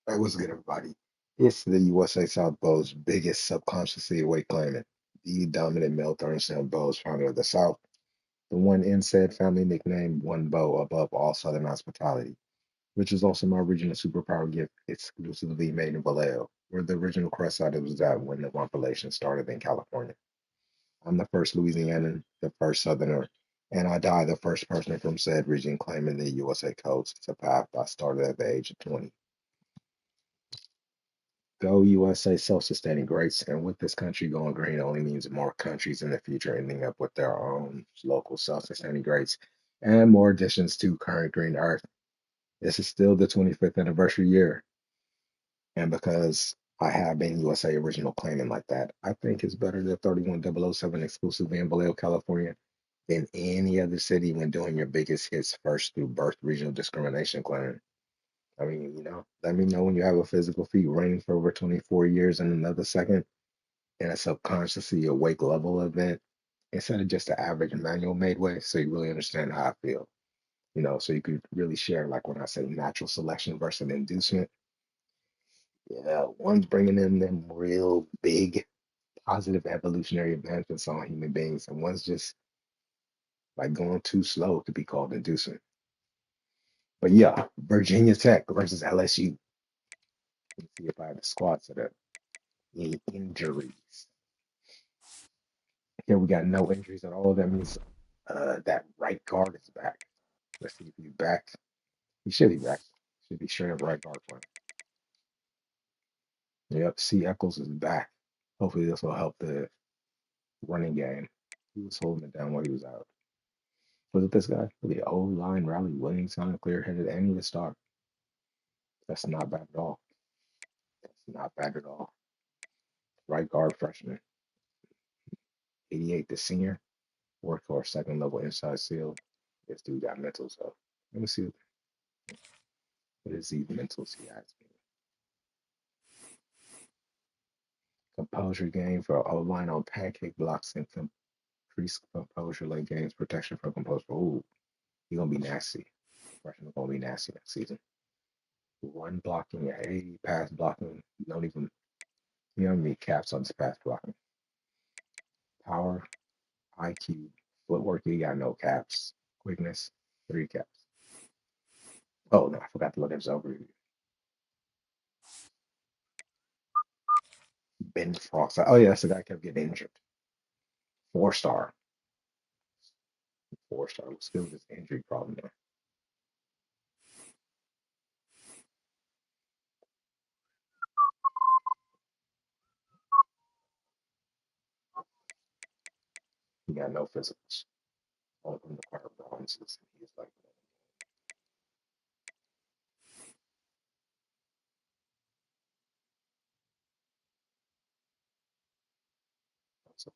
Hey, what's good, everybody? It's the USA South Bow's biggest subconsciously awake claimant, the dominant male Thurnston Bows, founder of the South, the one in said family nicknamed One Bow above all Southern hospitality, which is also my regional superpower gift exclusively made in Vallejo, where the original crest site was at when the compilation started in California. I'm the first Louisianan, the first Southerner, and I die the first person from said region claiming the USA coast. It's a path I started at the age of 20. Go USA self-sustaining greats, and with this country going green only means more countries in the future ending up with their own local self-sustaining greats and more additions to current green earth. This is still the 25th anniversary year, and because I have been USA original claiming like that, I think it's better than 31007 exclusively in Vallejo, California than any other city when doing your biggest hits first through birth regional discrimination claim. I mean, let me know when you have a physical feat reigning for over 24 years in another second in a subconsciously awake level event instead of just the average manual made way, so you really understand how I feel. So you could really share, like when I say natural selection versus inducement. Yeah, one's bringing in them real big positive evolutionary advancements on human beings, and one's just like going too slow to be called inducement. But yeah, Virginia Tech versus LSU. Let's see if I have the squad set up. Any injuries? Here we got no injuries at all. That means that right guard is back. Let's see if he's back. He should be back. Should be straight up right guard for him. Yep, C. Eccles is back. Hopefully this will help the running game. He was holding it down while he was out. Was it this guy? The O line rally winning, sounding clear headed, and he was start. That's not bad at all. That's not bad at all. Right guard freshman. 88 the senior. Workhorse second level inside seal. This dude got mentals though. Let me see what is these mentals he has. Composure game for O line on pancake blocks and increased composure late games protection from composure. Ooh, he gonna be nasty. Freshman gonna be nasty next season. Run blocking, hey, pass blocking. You don't need caps on this pass blocking. Power, IQ, footwork. You got no caps. Quickness, three caps. Oh no, I forgot to look at his overview. Ben Frost. Oh yeah, that's the guy kept getting injured. 4 star. 4 star. Let's go with this injury problem there. He got no physicals. All of them require bronzes. He's like, so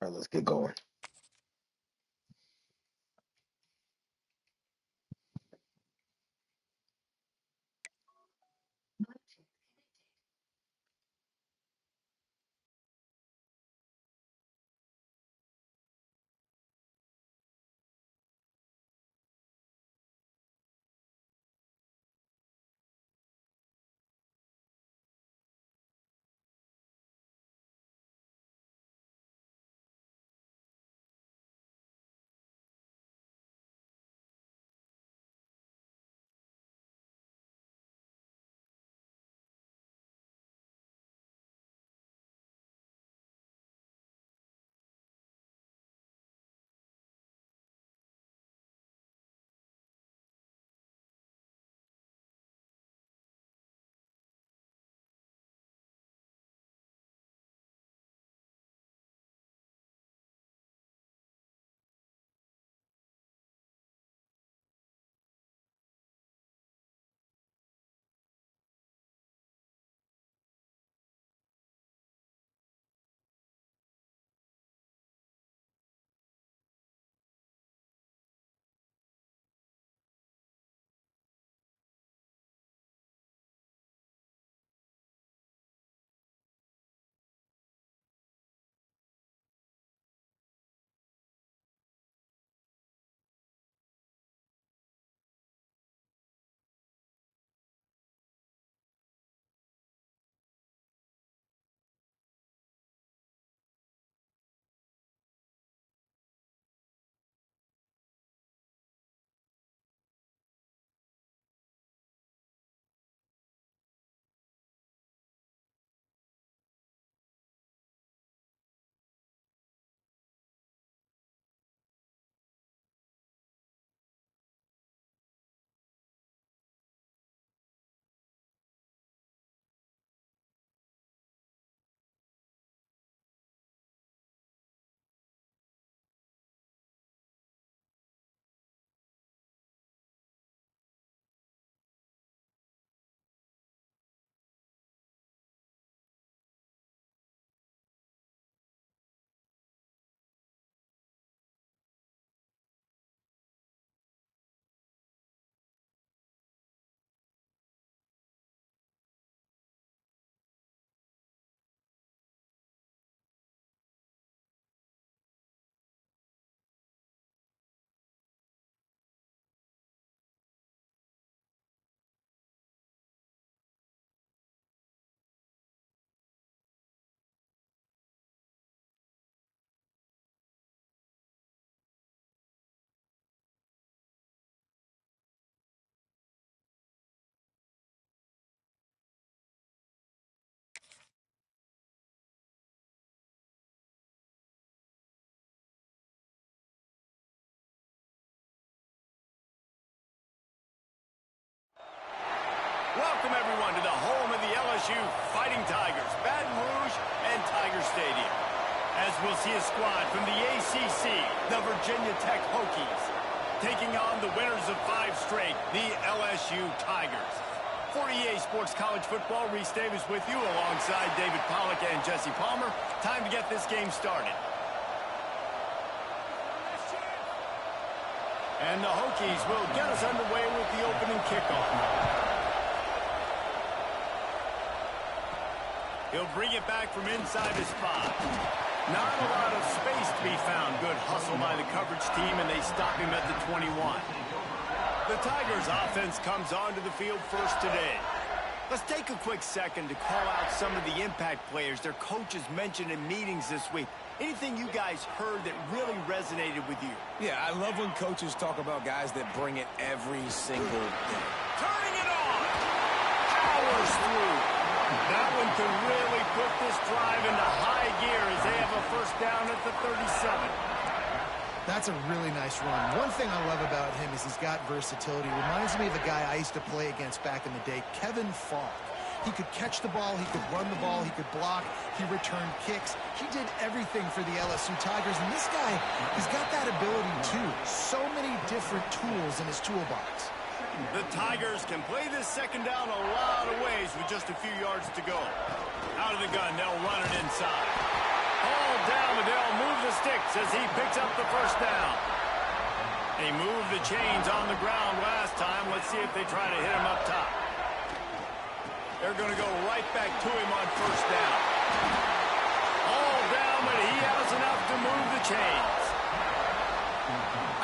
All right, let's get going. Welcome, everyone, to the home of the LSU Fighting Tigers, Baton Rouge and Tiger Stadium. As we'll see a squad from the ACC, the Virginia Tech Hokies, taking on the winners of 5 straight, the LSU Tigers. For EA Sports College Football, Reese Davis with you alongside David Pollack and Jesse Palmer. Time to get this game started. And the Hokies will get us underway with the opening kickoff. He'll bring it back from inside his 5. Not a lot of space to be found. Good hustle by the coverage team, and they stop him at the 21. The Tigers' offense comes onto the field first today. Let's take a quick second to call out some of the impact players their coaches mentioned in meetings this week. Anything you guys heard that really resonated with you? Yeah, I love when coaches talk about guys that bring it every single day. Turning it on! Powers through. That one could really put this drive into high gear as they have a first down at the 37. That's a really nice run. One thing I love about him is he's got versatility. Reminds me of a guy I used to play against back in the day, Kevin Falk. He could catch the ball, he could run the ball, he could block, he returned kicks. He did everything for the LSU Tigers, and this guy, he's got that ability too. So many different tools in his toolbox. The Tigers can play this second down a lot of ways with just a few yards to go. Out of the gun, they'll run it inside. Oh, settled down, but they'll move the sticks as he picks up the first down. He moved the chains on the ground last time. Let's see if they try to hit him up top. They're going to go right back to him on first down. All down, but he has enough to move the chains.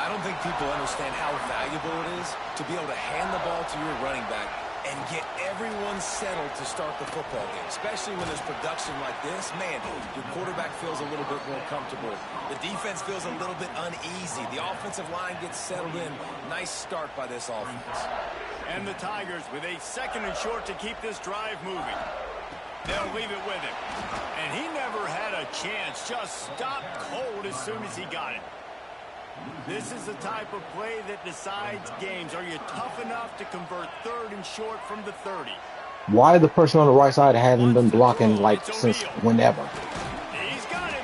I don't think people understand how valuable it is to be able to hand the ball to your running back and get everyone settled to start the football game, especially when there's production like this. Man, your quarterback feels a little bit more comfortable. The defense feels a little bit uneasy. The offensive line gets settled in. Nice start by this offense. And the Tigers with a 2nd and short to keep this drive moving. They'll leave it with him. And he never had a chance. Just stopped cold as soon as he got it. This is the type of play that decides games. Are you tough enough to convert 3rd and short from the 30? Why the person on the right side hasn't been blocking like since whenever? He's got him.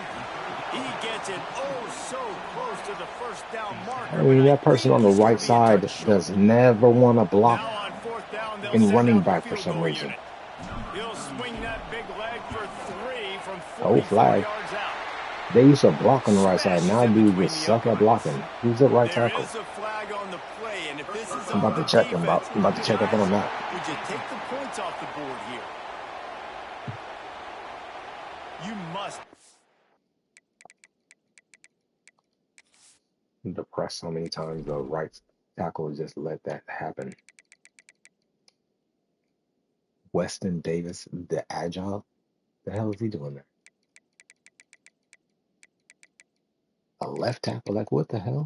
He gets it so close to the first down marker. I mean, that person on the right side does never want to block in running back for some reason. He'll swing that big leg for 3 from 44 flag. yards out. They used to block on the right side. Now dudes just suck at blocking. Who's the right tackle? There is a flag on the play, and if this is I'm about to check. I'm about to check up on that. Would you take the points off the board here? You must. The press so many times, the right tackle just let that happen. Weston Davis, the agile. The hell is he doing there? A left tackle? Like what the hell?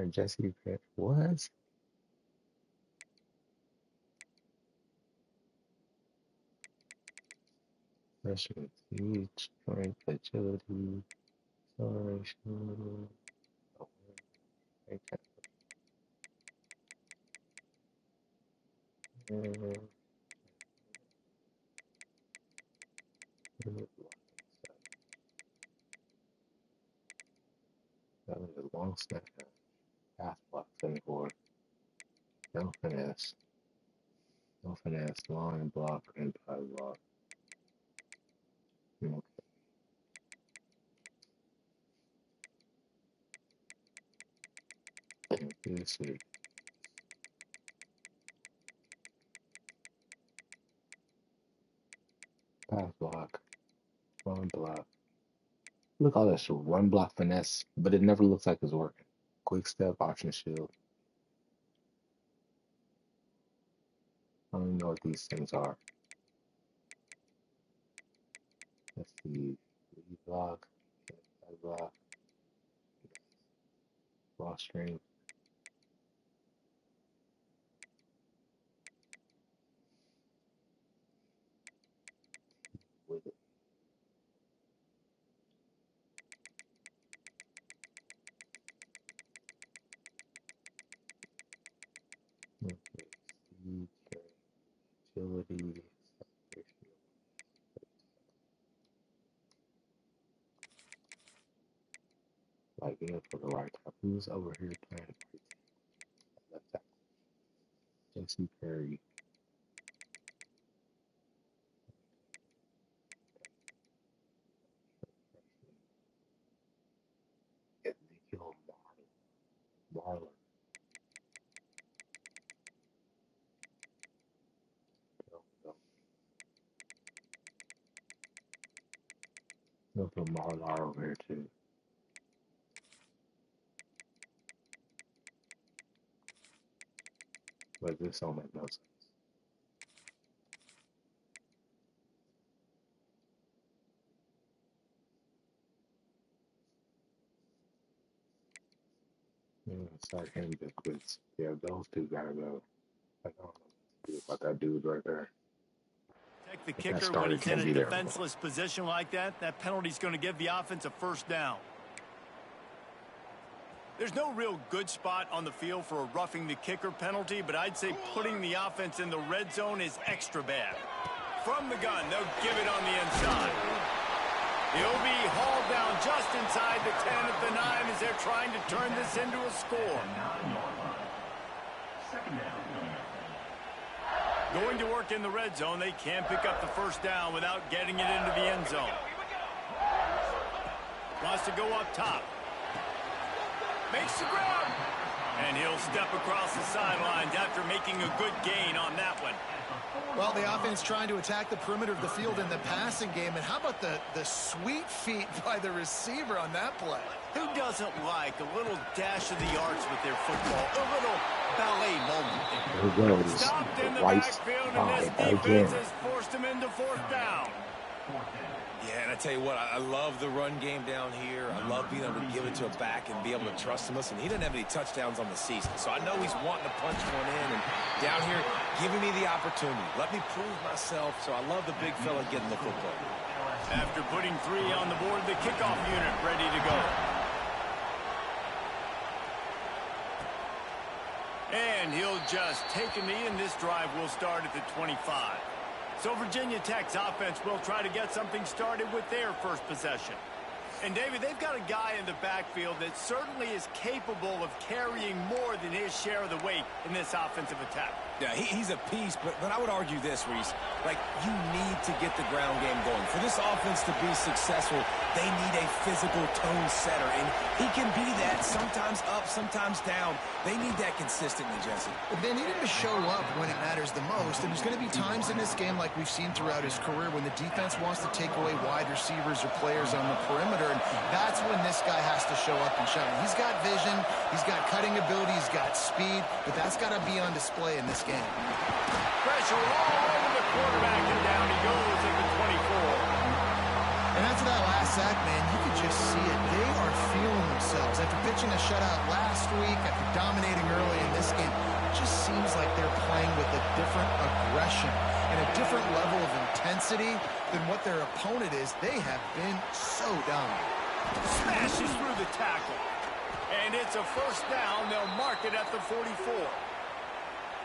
Jesse Pitt. What? Freshman speed, strength, agility, acceleration. That was a long snap. Pass block, forward. No finesse. No finesse. Line block and pie block. Okay. This is pass block. Run block. Look all that shit. Run block finesse, but it never looks like it's working. Quick step, option shield. I don't even know what these things are. Let's see. Lead block, side block, block string. With it. Okay. Speed, agility, separation. Like it for the right top. Who's over here playing left tackle? Jesse Perry. Ezekiel Marler. They'll put Marlar over here too. But this don't make no sense. Start him the quits. Yeah, those two gotta go. I don't know what to do about that dude right there. Take the That kicker when starter he's in can't a be there. defenseless position like that. That penalty's going to give the offense a first down. There's no real good spot on the field for a roughing the kicker penalty, but I'd say putting the offense in the red zone is extra bad. From the gun, they'll give it on the inside. He'll be hauled down just inside the 10 at the 9 as they're trying to turn this into a score. Going to work in the red zone, they can pick up the first down without getting it into the end zone. Wants to go up top. Makes the grab. And he'll step across the sidelines after making a good gain on that one. Well, the offense trying to attack the perimeter of the field in the passing game. And how about the sweet feet by the receiver on that play? Who doesn't like a little dash of the arts with their football? A little ballet moment. There goes Stopped in the Rice backfield, by and this again. defense has forced him into fourth down. Yeah, and I tell you what, I love the run game down here. I love being able to give it to a back and be able to trust him. Listen, he doesn't have any touchdowns on the season, so I know he's wanting to punch one in. And down here, giving me the opportunity. Let me prove myself, so I love the big fella getting the football. After putting 3 on the board, the kickoff unit ready to go. And he'll just take a knee, and this drive will start at the 25. So Virginia Tech's offense will try to get something started with their first possession. And, David, they've got a guy in the backfield that certainly is capable of carrying more than his share of the weight in this offensive attack. Yeah, he's a piece, but I would argue this, Reese. Like, you need to get the ground game going. For this offense to be successful, they need a physical tone setter, and he can be that, sometimes up, sometimes down. They need that consistently, Jesse. But they need him to show up when it matters the most, and there's going to be times in this game like we've seen throughout his career when the defense wants to take away wide receivers or players on the perimeter, and that's when this guy has to show up and shine. He's got vision, he's got cutting ability, he's got speed, but that's got to be on display in this game. Pressure all over the quarterback, and down he goes at the 24. And after that last sack, man, you could just see it. They are feeling themselves. After pitching a shutout last week, after dominating early in this game, it just seems like they're playing with a different aggression and a different level of intensity than what their opponent is. They have been so dominant. Smashes through the tackle. And it's a first down. They'll mark it at the 44.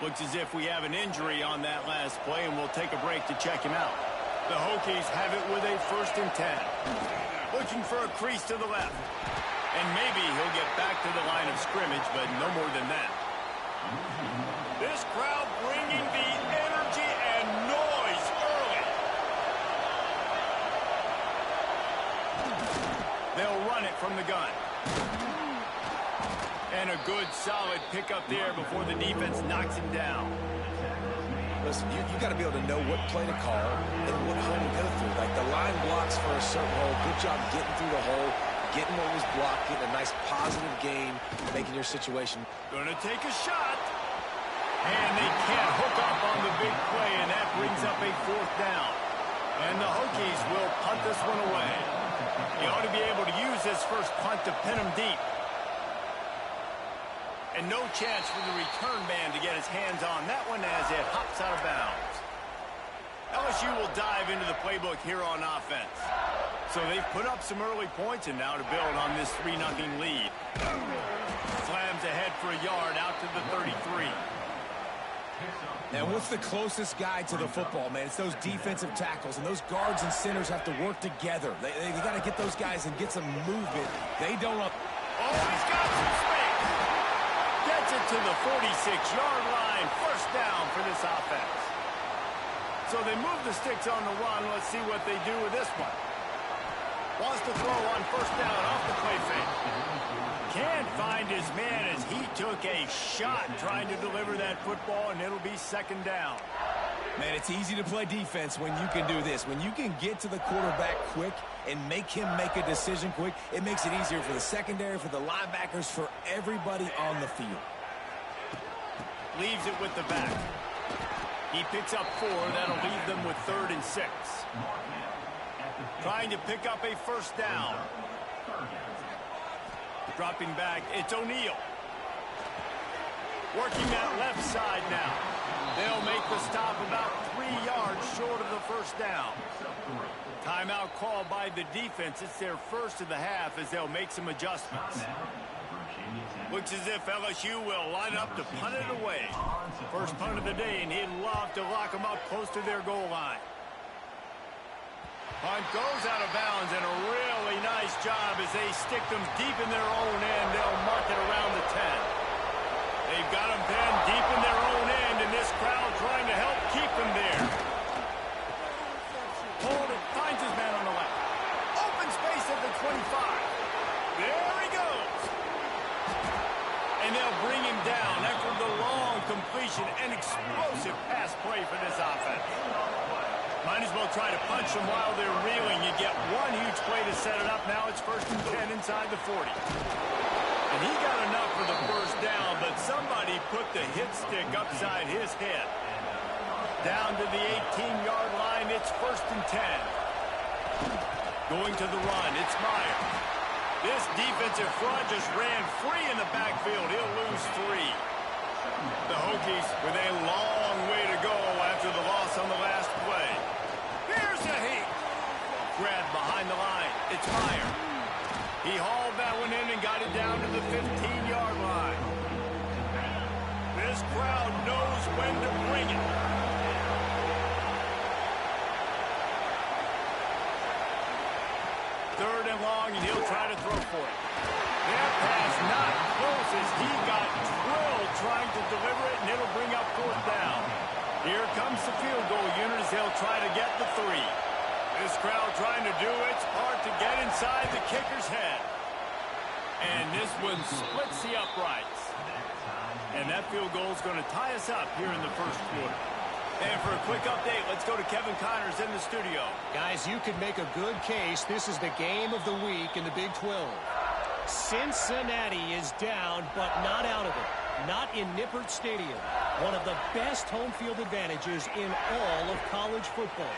Looks as if we have an injury on that last play, and we'll take a break to check him out. The Hokies have it with a 1st and 10. Looking for a crease to the left. And maybe he'll get back to the line of scrimmage, but no more than that. This crowd bringing the energy and noise early. They'll run it from the gun. And a good, solid pickup there before the defense knocks him down. Listen, you got to be able to know what play to call and what hole to go through. Like, the line blocks for a certain hole. Good job getting through the hole, getting what was blocked, getting a nice positive gain, making your situation. Gonna take a shot. And they can't hook up on the big play, and that brings up a 4th down. And the Hokies will punt this one away. He ought to be able to use this first punt to pin him deep. And no chance for the return man to get his hands on that one as it hops out of bounds. LSU will dive into the playbook here on offense. So they've put up some early points, and now to build on this 3-0 lead. Slams ahead for a yard out to the 33. And what's the closest guy to the football, man? It's those defensive tackles, and those guards and centers have to work together. They got to get those guys and get some movement. They don't. Oh, he's got some space. Gets it to the 46-yard line. First down for this offense. So they move the sticks on the run. Let's see what they do with this one. Wants to throw on first down off the play fake. Can't find his man as he took a shot trying to deliver that football, and it'll be 2nd down. Man, it's easy to play defense when you can do this. When you can get to the quarterback quick and make him make a decision quick, it makes it easier for the secondary, for the linebackers, for everybody on the field. Leaves it with the back. He picks up 4. That'll leave them with 3rd and 6. Trying to pick up a first down. Dropping back, it's O'Neal. Working that left side now. They'll make the stop about 3 yards short of the first down. Timeout called by the defense. It's their first of the half as they'll make some adjustments. Looks as if LSU will line up to punt it away. First punt of the day, and he'd love to lock them up close to their goal line. Punt goes out of bounds, and a really nice job as they stick them deep in their own end. They'll mark it around the 10. They've got them pinned deep in their own end, and this crowd trying to help keep they'll bring him down after the long completion and explosive pass play for this offense. Might as well try to punch them while they're reeling. You get one huge play to set it up. Now it's 1st and 10 inside the 40. And he got enough for the first down, but somebody put the hit stick upside his head. Down to the 18-yard line, it's 1st and 10. Going to the run, it's Meyer. This defensive front just ran free in the backfield. He'll lose 3. The Hokies with a long way to go after the loss on the last play. Here's a hit. Grab behind the line. It's Meyer. He hauled that one in and got it down to the 15-yard line. This crowd knows when to bring it. Third and long, and he'll try to throw for it. That pass not close as he got drilled trying to deliver it, and it'll bring up 4th down. Here comes the field goal unit as they'll try to get the 3. This crowd trying to do its part to get inside the kicker's head. And this one splits the uprights. And that field goal is going to tie us up here in the first quarter. And for a quick update, let's go to Kevin Connors in the studio. Guys, you could make a good case. This is the game of the week in the Big 12. Cincinnati is down, but not out of it. Not in Nippert Stadium. One of the best home field advantages in all of college football.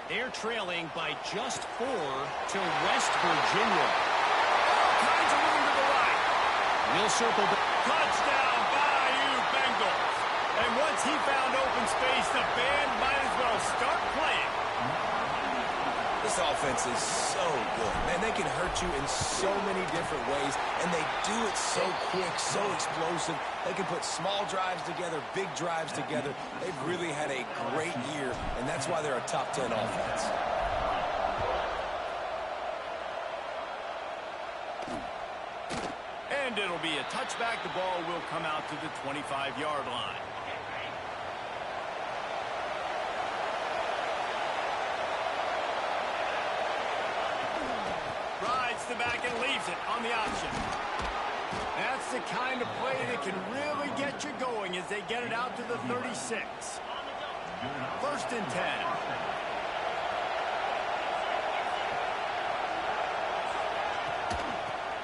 They're trailing by just 4 to West Virginia. All kinds of room to the right. We'll circle back. Touchdown, Bayou Bengals. And once he found open space, the band might as well start playing. This offense is so good. Man, they can hurt you in so many different ways, and they do it so quick, so explosive. They can put small drives together, big drives together. They've really had a great year, and that's why they're a top 10 offense. And it'll be a touchback. The ball will come out to the 25-yard line. The back and leaves it on the option. That's the kind of play that can really get you going as they get it out to the 36. 1st and 10.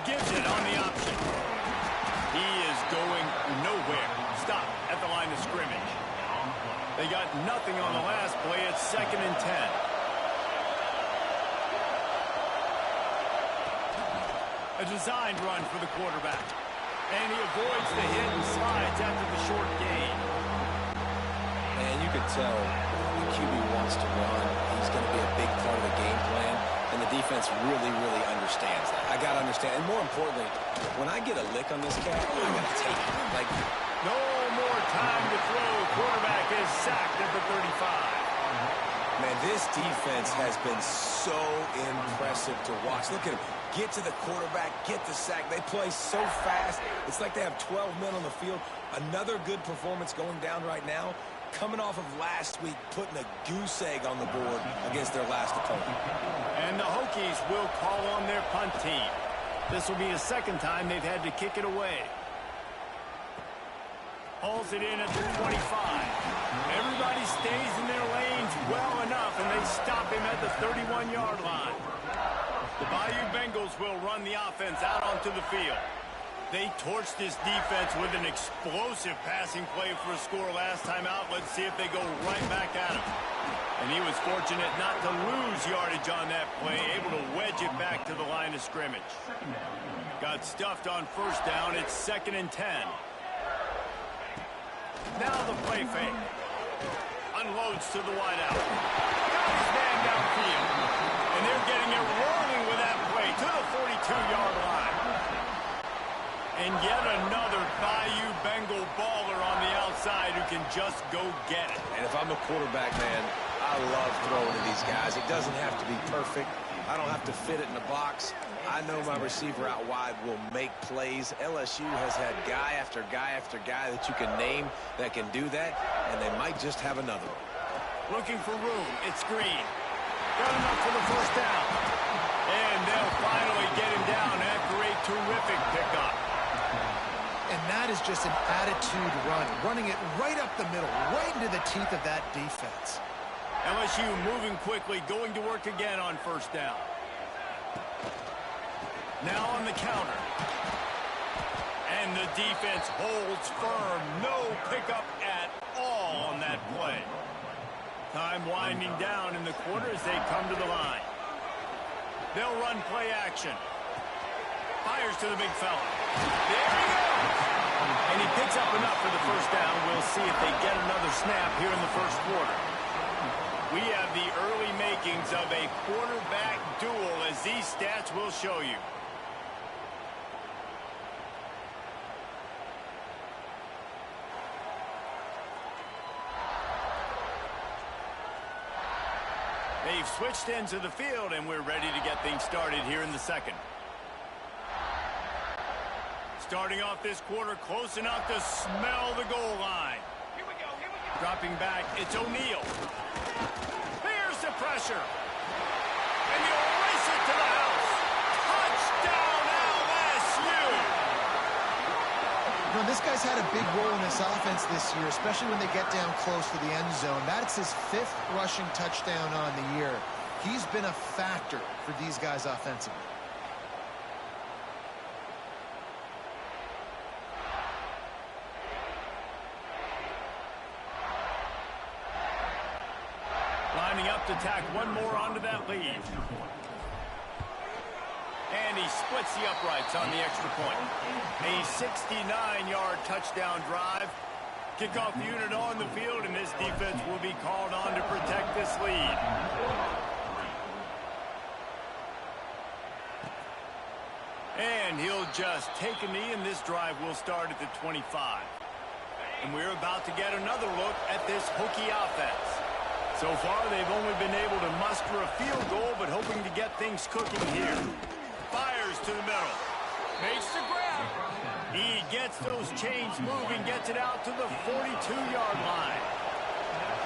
Gives it on the option. He is going nowhere. Stop at the line of scrimmage. They got nothing on the last play. It's 2nd and 10. A designed run for the quarterback. And he avoids the hit and slides after the short gain. And you can tell the QB wants to run. He's going to be a big part of the game plan. And the defense really, really understands that. I got to understand. And more importantly, when I get a lick on this cat, I got to take it. Like, no more time to throw. Quarterback is sacked at the 35. Man, this defense has been so impressive to watch. Look at him. Get to the quarterback, get the sack. They play so fast. It's like they have 12 men on the field. Another good performance going down right now. Coming off of last week, putting a goose egg on the board against their last opponent. And the Hokies will call on their punt team. This will be the 2nd time they've had to kick it away. Hauls it in at the 25. Everybody stays in their lanes well enough, and they stop him at the 31-yard line. The Bayou Bengals will run the offense out onto the field. They torched this defense with an explosive passing play for a score last time out. Let's see if they go right back at him. And he was fortunate not to lose yardage on that play, able to wedge it back to the line of scrimmage. Got stuffed on 1st down. It's 2nd and 10. Now the play fake. Unloads to the wideout. Got his man downfield. And they're getting it rolling with that play to the 42-yard line. And yet another Bayou Bengal baller on the outside who can just go get it. And if I'm a quarterback, man, I love throwing to these guys. It doesn't have to be perfect. I don't have to fit it in the box. I know my receiver out wide will make plays. LSU has had guy after guy after guy that you can name that can do that, and they might just have another one. Looking for room. It's Green. Got enough for the 1st down. And they'll finally get him down after a terrific pickup. And now that is just an attitude run, running it right up the middle, right into the teeth of that defense. LSU moving quickly, going to work again on first down. Now on the counter. And the defense holds firm. No pickup at all on that play. Time winding down in the quarter as they come to the line. They'll run play action. Fires to the big fella. There he goes. And he picks up enough for the first down. We'll see if they get another snap here in the first quarter. We have the early makings of a quarterback duel, as these stats will show you. They've switched into the field, and we're ready to get things started here in the second. Starting off this quarter close enough to smell the goal line. Here we go. Dropping back, it's O'Neal. Here's the pressure. And you'll race it to the house. Touchdown, LSU! You know, this guy's had a big role in this offense this year, especially when they get down close to the end zone. That's his 5th rushing touchdown on the year. He's been a factor for these guys offensively. Lining up to tack one more onto that lead. And he splits the uprights on the extra point. A 69-yard touchdown drive. Kickoff unit on the field, and this defense will be called on to protect this lead. And he'll just take a knee, and this drive will start at the 25. And we're about to get another look at this Hokie offense. So far, they've only been able to muster a field goal, but hoping to get things cooking here. Fires to the middle. Makes the grab. He gets those chains moving, gets it out to the 42-yard line.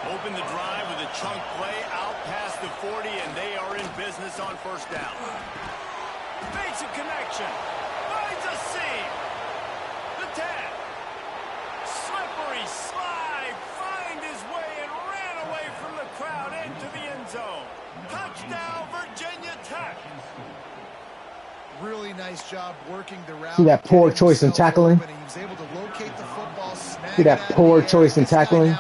Open the drive with a chunk play out past the 40, and they are in business on first down. Makes a connection. Finds a seam. The tag. Slippery slide. Find his way and ran away from the crowd into the end zone. Touchdown, Virginia Tech. Really nice job working the route. See that poor choice in tackling? He was able to locate the football, See that poor choice in tackling?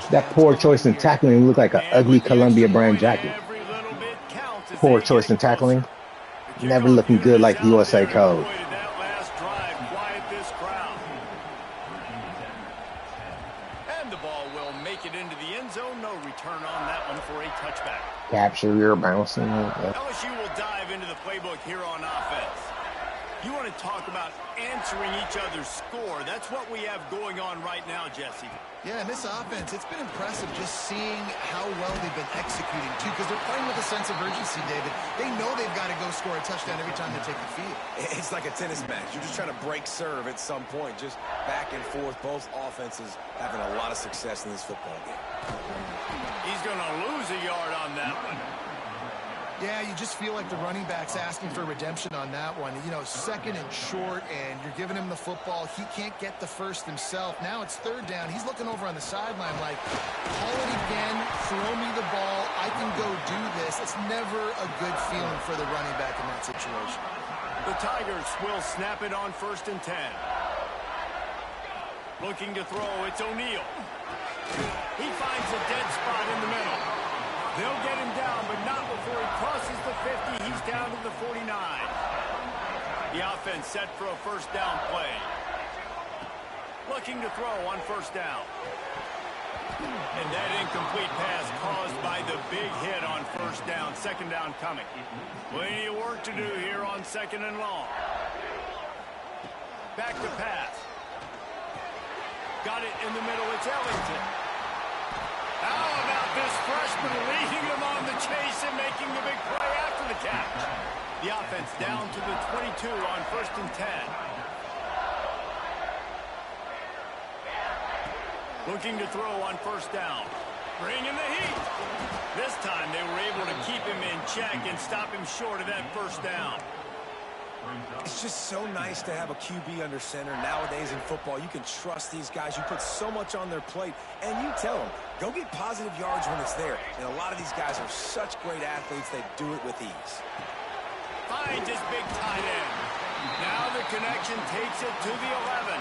That poor choice in tackling looked like an ugly Columbia brand jacket. Poor choice in tackling. Never looking good like USA code. And the ball will make it into the end zone. No return on that one for a touchback. Capture your bouncing. LSU will dive into the playbook here on offense. You want to talk about answering each other's score. That's what we have going on right now, Jesse. Yeah, and this offense, it's been impressive just seeing how well they've been executing, too, because they're playing with a sense of urgency, David. They know they've got to go score a touchdown every time they take the field. It's like a tennis match. You're just trying to break serve at some point, just back and forth. Both offenses having a lot of success in this football game. He's going to lose a yard on that one. Yeah, you just feel like the running back's asking for redemption on that one. You know, 2nd and short, and you're giving him the football. He can't get the first himself. Now it's 3rd down. He's looking over on the sideline like, call it again, throw me the ball, I can go do this. It's never a good feeling for the running back in that situation. The Tigers will snap it on 1st and 10. Looking to throw, it's O'Neal. He finds a dead spot in the middle. They'll get him down, but not before he crosses the 50. He's down to the 49. The offense set for a first down play. Looking to throw on first down. And that incomplete pass caused by the big hit on first down. 2nd down coming. Plenty of work to do here on 2nd and long. Back to pass. Got it in the middle. It's Ellington. How about this freshman leading him on the chase and making the big play after the catch? The offense down to the 22 on 1st and 10. Looking to throw on first down. Bringing the heat. This time they were able to keep him in check and stop him short of that first down. It's just so nice to have a QB under center. Nowadays in football, you can trust these guys. You put so much on their plate, and you tell them, go get positive yards when it's there. And a lot of these guys are such great athletes, they do it with ease. Finds his big tight end. Now the connection takes it to the 11.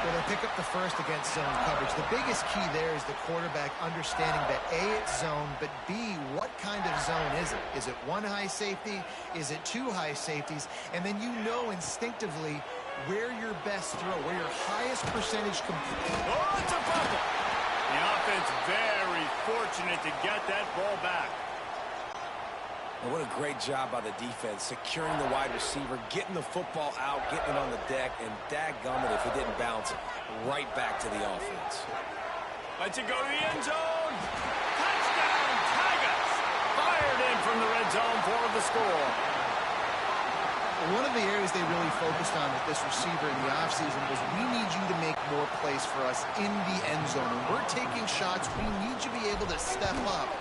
Well, they pick up the first against zone coverage. The biggest key there is the quarterback understanding that A, it's zone, but B, what kind of zone is it? Is it one high safety? Is it two high safeties? And then you know instinctively where your best throw, where your highest percentage complete. Oh, it's a fumble. The offense very fortunate to get that ball back. What a great job by the defense, securing the wide receiver, getting the football out, getting it on the deck, and dadgummit if it didn't bounce right back to the offense. Lets it go to the end zone. Touchdown, Tigers! Fired in from the red zone for the score. One of the areas they really focused on with this receiver in the offseason was we need you to make more plays for us in the end zone. When we're taking shots, we need you to be able to step up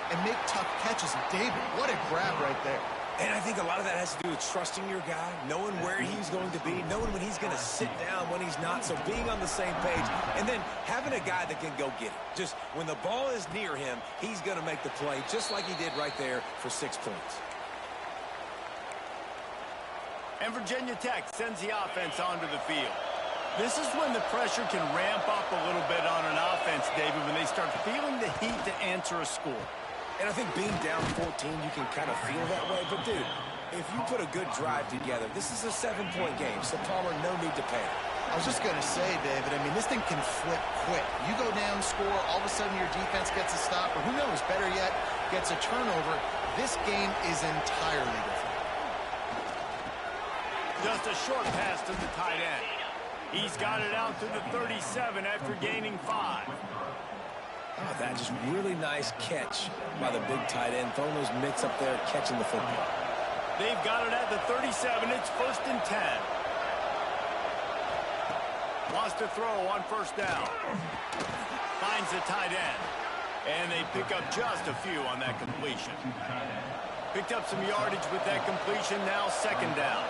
and make tough catches. And David, what a grab right there. And I think a lot of that has to do with trusting your guy, knowing where he's going to be, knowing when he's going to sit down, when he's not, so being on the same page, and then having a guy that can go get it. Just when the ball is near him, he's going to make the play, just like he did right there for 6 points. And Virginia Tech sends the offense onto the field. This is when the pressure can ramp up a little bit on an offense, David, when they start feeling the heat to answer a score. And I think being down 14, you can kind of feel that way. But, dude, if you put a good drive together, this is a 7-point game. So, Palmer, no need to panic. I was just going to say, David, I mean, this thing can flip quick. You go down, score, all of a sudden your defense gets a stop, or who knows, better yet, gets a turnover. This game is entirely different. Just a short pass to the tight end. He's got it out to the 37 after gaining 5. Oh, that just really nice catch by the big tight end, throwing those mitts up there, catching the football. They've got it at the 37. It's 1st and 10. Lost a throw on 1st down. Finds the tight end. And they pick up just a few on that completion. Picked up some yardage with that completion. Now 2nd down.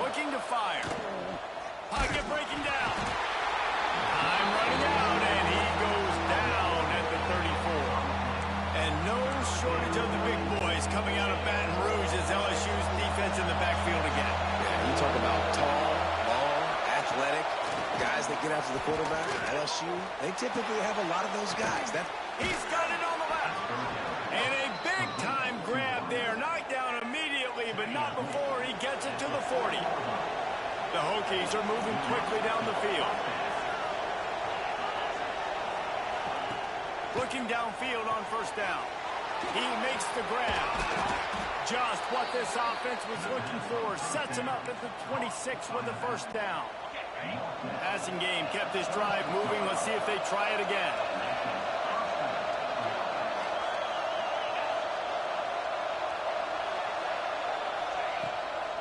Looking to fire. Pocket breaking down. Time running out, and he goes down at the 34. And no shortage of the big boys coming out of Baton Rouge as LSU's defense in the backfield again. Yeah, you talk about tall, long, athletic guys that get after the quarterback. LSU, they typically have a lot of those guys. He's got it on the left. And a big-time grab there. Knocked down immediately, but not before he gets it to the 40. The Hokies are moving quickly down the field. Looking downfield on 1st down. He makes the grab. Just what this offense was looking for. Sets him up at the 26 with the 1st down. Passing game kept this drive moving. Let's see if they try it again.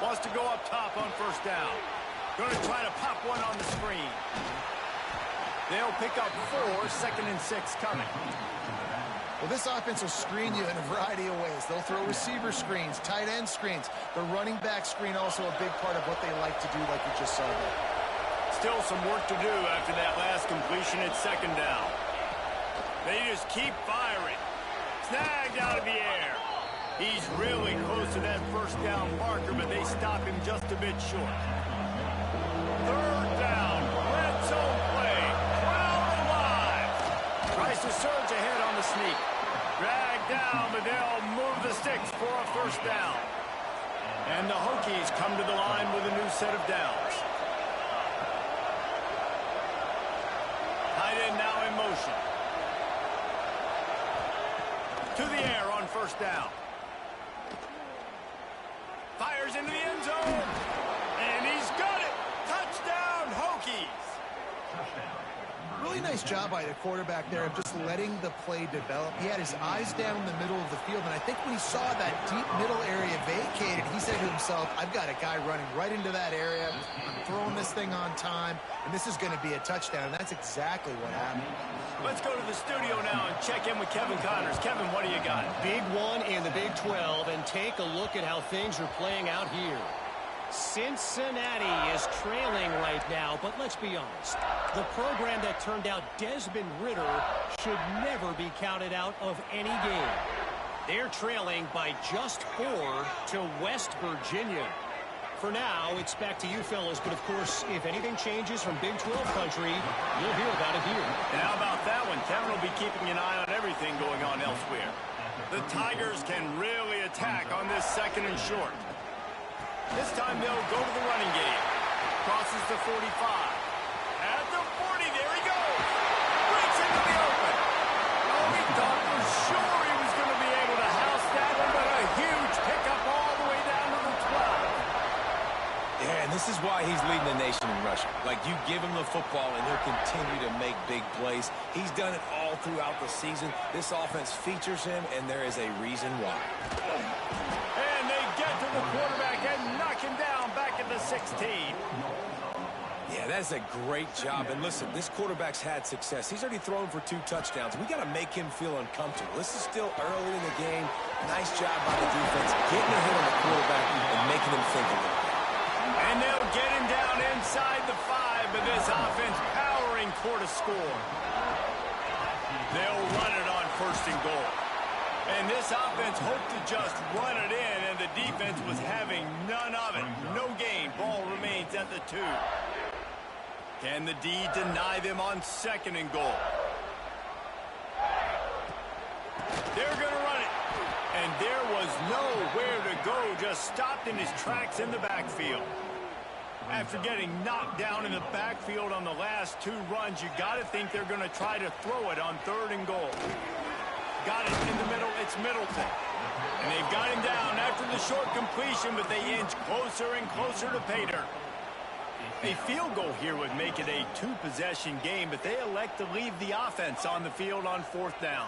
Wants to go up top on 1st down. Going to try to pop one on the screen. They'll pick up 4, 2nd and 6 coming. Well, this offense will screen you in a variety of ways. They'll throw receiver screens, tight end screens. The running back screen also a big part of what they like to do, like you just saw there. Still some work to do after that last completion at 2nd down. They just keep firing. Snagged out of the air. He's really close to that 1st down marker, but they stop him just a bit short. 3rd down. Red zone play. Crowd alive. Tries to surge ahead on the sneak. Dragged down, but they'll move the sticks for a 1st down. And the Hokies come to the line with a new set of downs. Tight end now in motion. To the air on 1st down. Fires into the end zone. And he's got it. Touchdown, Hokies. Really nice job by the quarterback there of just letting the play develop. He had his eyes down in the middle of the field, and I think when he saw that deep middle area vacated, he said, say to himself, I've got a guy running right into that area. I'm throwing this thing on time, and this is going to be a touchdown. And that's exactly what happened. Let's go to the studio now and check in with Kevin Connors. Kevin, what do you got? Big one in the Big 12, and take a look at how things are playing out here. Cincinnati is trailing right now, but let's be honest. The program that turned out Desmond Ridder should never be counted out of any game. They're trailing by just 4 to West Virginia. For now, it's back to you fellas, but of course, if anything changes from Big 12 country, you'll hear about it here. And how about that one? Kevin will be keeping an eye on everything going on elsewhere. The Tigers can really attack on this second and short. This time they'll go to the running game. Crosses the 45. At the 40, there he goes. Breaks into the open. Oh, he thought for sure he was going to be able to house that one, but a huge pickup all the way down to the 12. Yeah, and this is why he's leading the nation in rushing. Like, you give him the football, and he'll continue to make big plays. He's done it all throughout the season. This offense features him, and there is a reason why. And they get to the quarterback and knock him down back at the 16. Yeah, that's a great job. And listen, this quarterback's had success. He's already thrown for 2 touchdowns. We got to make him feel uncomfortable. This is still early in the game. Nice job by the defense, getting a hit on the quarterback and making him think a little bit. And they'll get him down inside the 5, but this offense powering for the score. They'll run it on 1st and goal. And this offense hoped to just run it in, and the defense was having none of it. No gain. Ball remains at the 2. Can the D deny them on 2nd and goal? They're going to run it. And there was nowhere to go, just stopped in his tracks in the backfield. After getting knocked down in the backfield on the last 2 runs, you got to think they're going to try to throw it on 3rd and goal. Got it in the middle. It's Middleton. And they've got him down after the short completion, but they inch closer and closer to pay dirt. A field goal here would make it a 2-possession game, but they elect to leave the offense on the field on 4th down.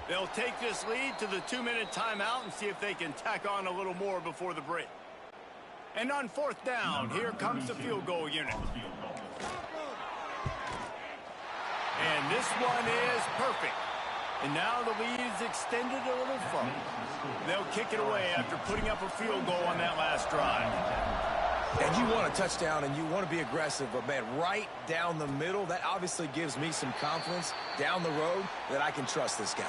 They'll take this lead to the 2-minute timeout and see if they can tack on a little more before the break. And on 4th down, here comes the field goal unit. And this one is perfect. And now the lead is extended a little further. They'll kick it away after putting up a field goal on that last drive. And you want a touchdown and you want to be aggressive, but man, right down the middle, that obviously gives me some confidence down the road that I can trust this guy.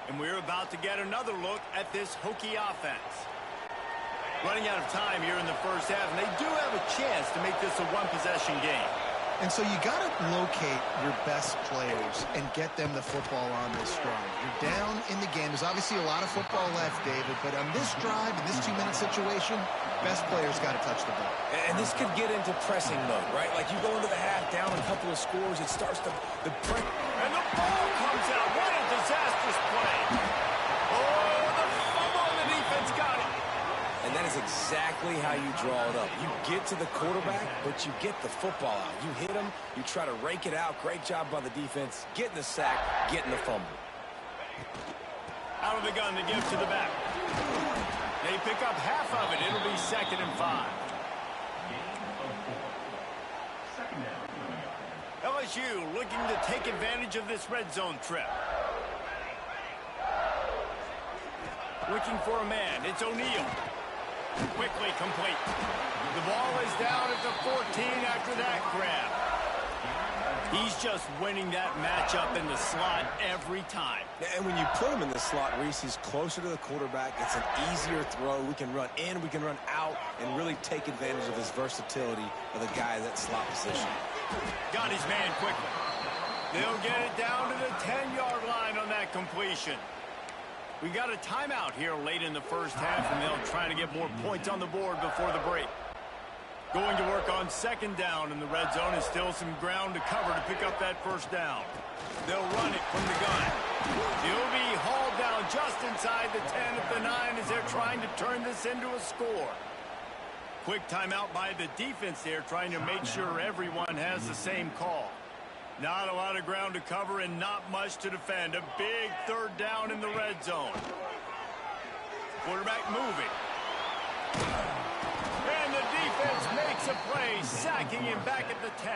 And we're about to get another look at this Hokie offense. Running out of time here in the first half, and they do have a chance to make this a 1-possession game. And so you got to locate your best players and get them the football on this drive. You're down in the game. There's obviously a lot of football left, David, but on this drive, in this 2-minute situation, best players got to touch the ball. And this could get into pressing mode, right? Like you go into the half, down a couple of scores, it starts to... And the ball comes out. What a disastrous play. Oh, the fumble, the defense got it. And that is exactly how you draw it up. You get to the quarterback, but you get the football out. You hit him, you try to rake it out. Great job by the defense. Getting the sack, getting the fumble. Out of the gun to give to the back. They pick up half of it. It'll be 2nd and 5. LSU looking to take advantage of this red zone trip. Looking for a man. It's O'Neal. Quickly complete. The ball is down at the 14 after that grab. He's just winning that matchup in the slot every time. And when you put him in the slot, Reese, he's closer to the quarterback. It's an easier throw. We can run in, we can run out, and really take advantage of his versatility of the guy in that slot position. Got his man quickly. They'll get it down to the 10-yard line on that completion. We got a timeout here late in the first half, and they'll try to get more points on the board before the break. Going to work on 2nd down in the red zone, and still some ground to cover to pick up that 1st down. They'll run it from the gun. He'll be hauled down just inside the 10 at the 9 as they're trying to turn this into a score. Quick timeout by the defense there, trying to make sure everyone has the same call. Not a lot of ground to cover and not much to defend. A big third down in the red zone. Quarterback moving. And the defense makes a play, sacking him back at the 10.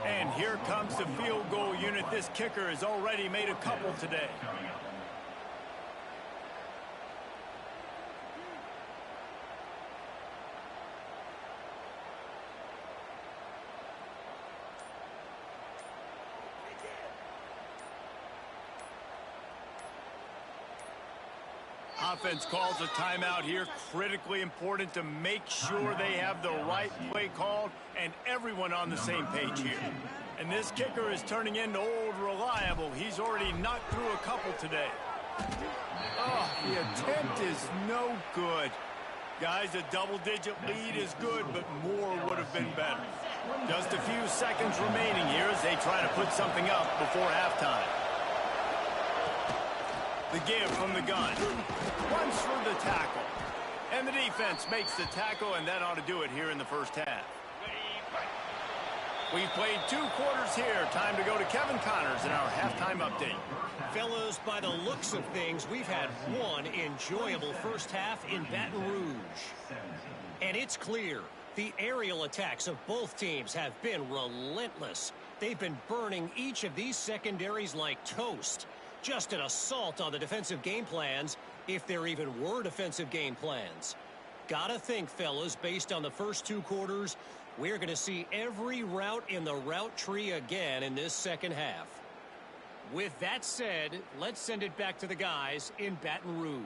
And here comes the field goal unit. This kicker has already made a couple today. Offense calls a timeout here. Critically important to make sure they have the right play called and everyone on the same page here. And this kicker is turning into old reliable. He's already knocked through a couple today. Oh, the attempt is no good. Guys, a double-digit lead is good, but more would have been better. Just a few seconds remaining here as they try to put something up before halftime. The give from the gun. Runs for the tackle. And the defense makes the tackle, and that ought to do it here in the first half. We've played 2 quarters here. Time to go to Kevin Connors in our halftime update. Fellas, by the looks of things, we've had one enjoyable first half in Baton Rouge. And it's clear the aerial attacks of both teams have been relentless. They've been burning each of these secondaries like toast. Just an assault on the defensive game plans, if there even were defensive game plans. Gotta think, fellas, based on the first 2 quarters, we're going to see every route in the route tree again in this second half. With that said, let's send it back to the guys in Baton Rouge.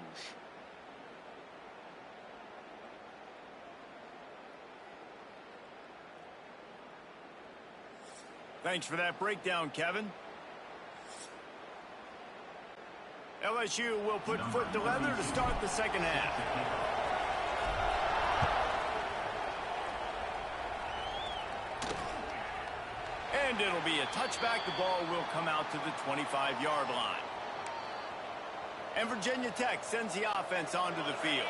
Thanks for that breakdown, Kevin. LSU will put foot to leather to start the second half. And it'll be a touchback. The ball will come out to the 25-yard line. And Virginia Tech sends the offense onto the field.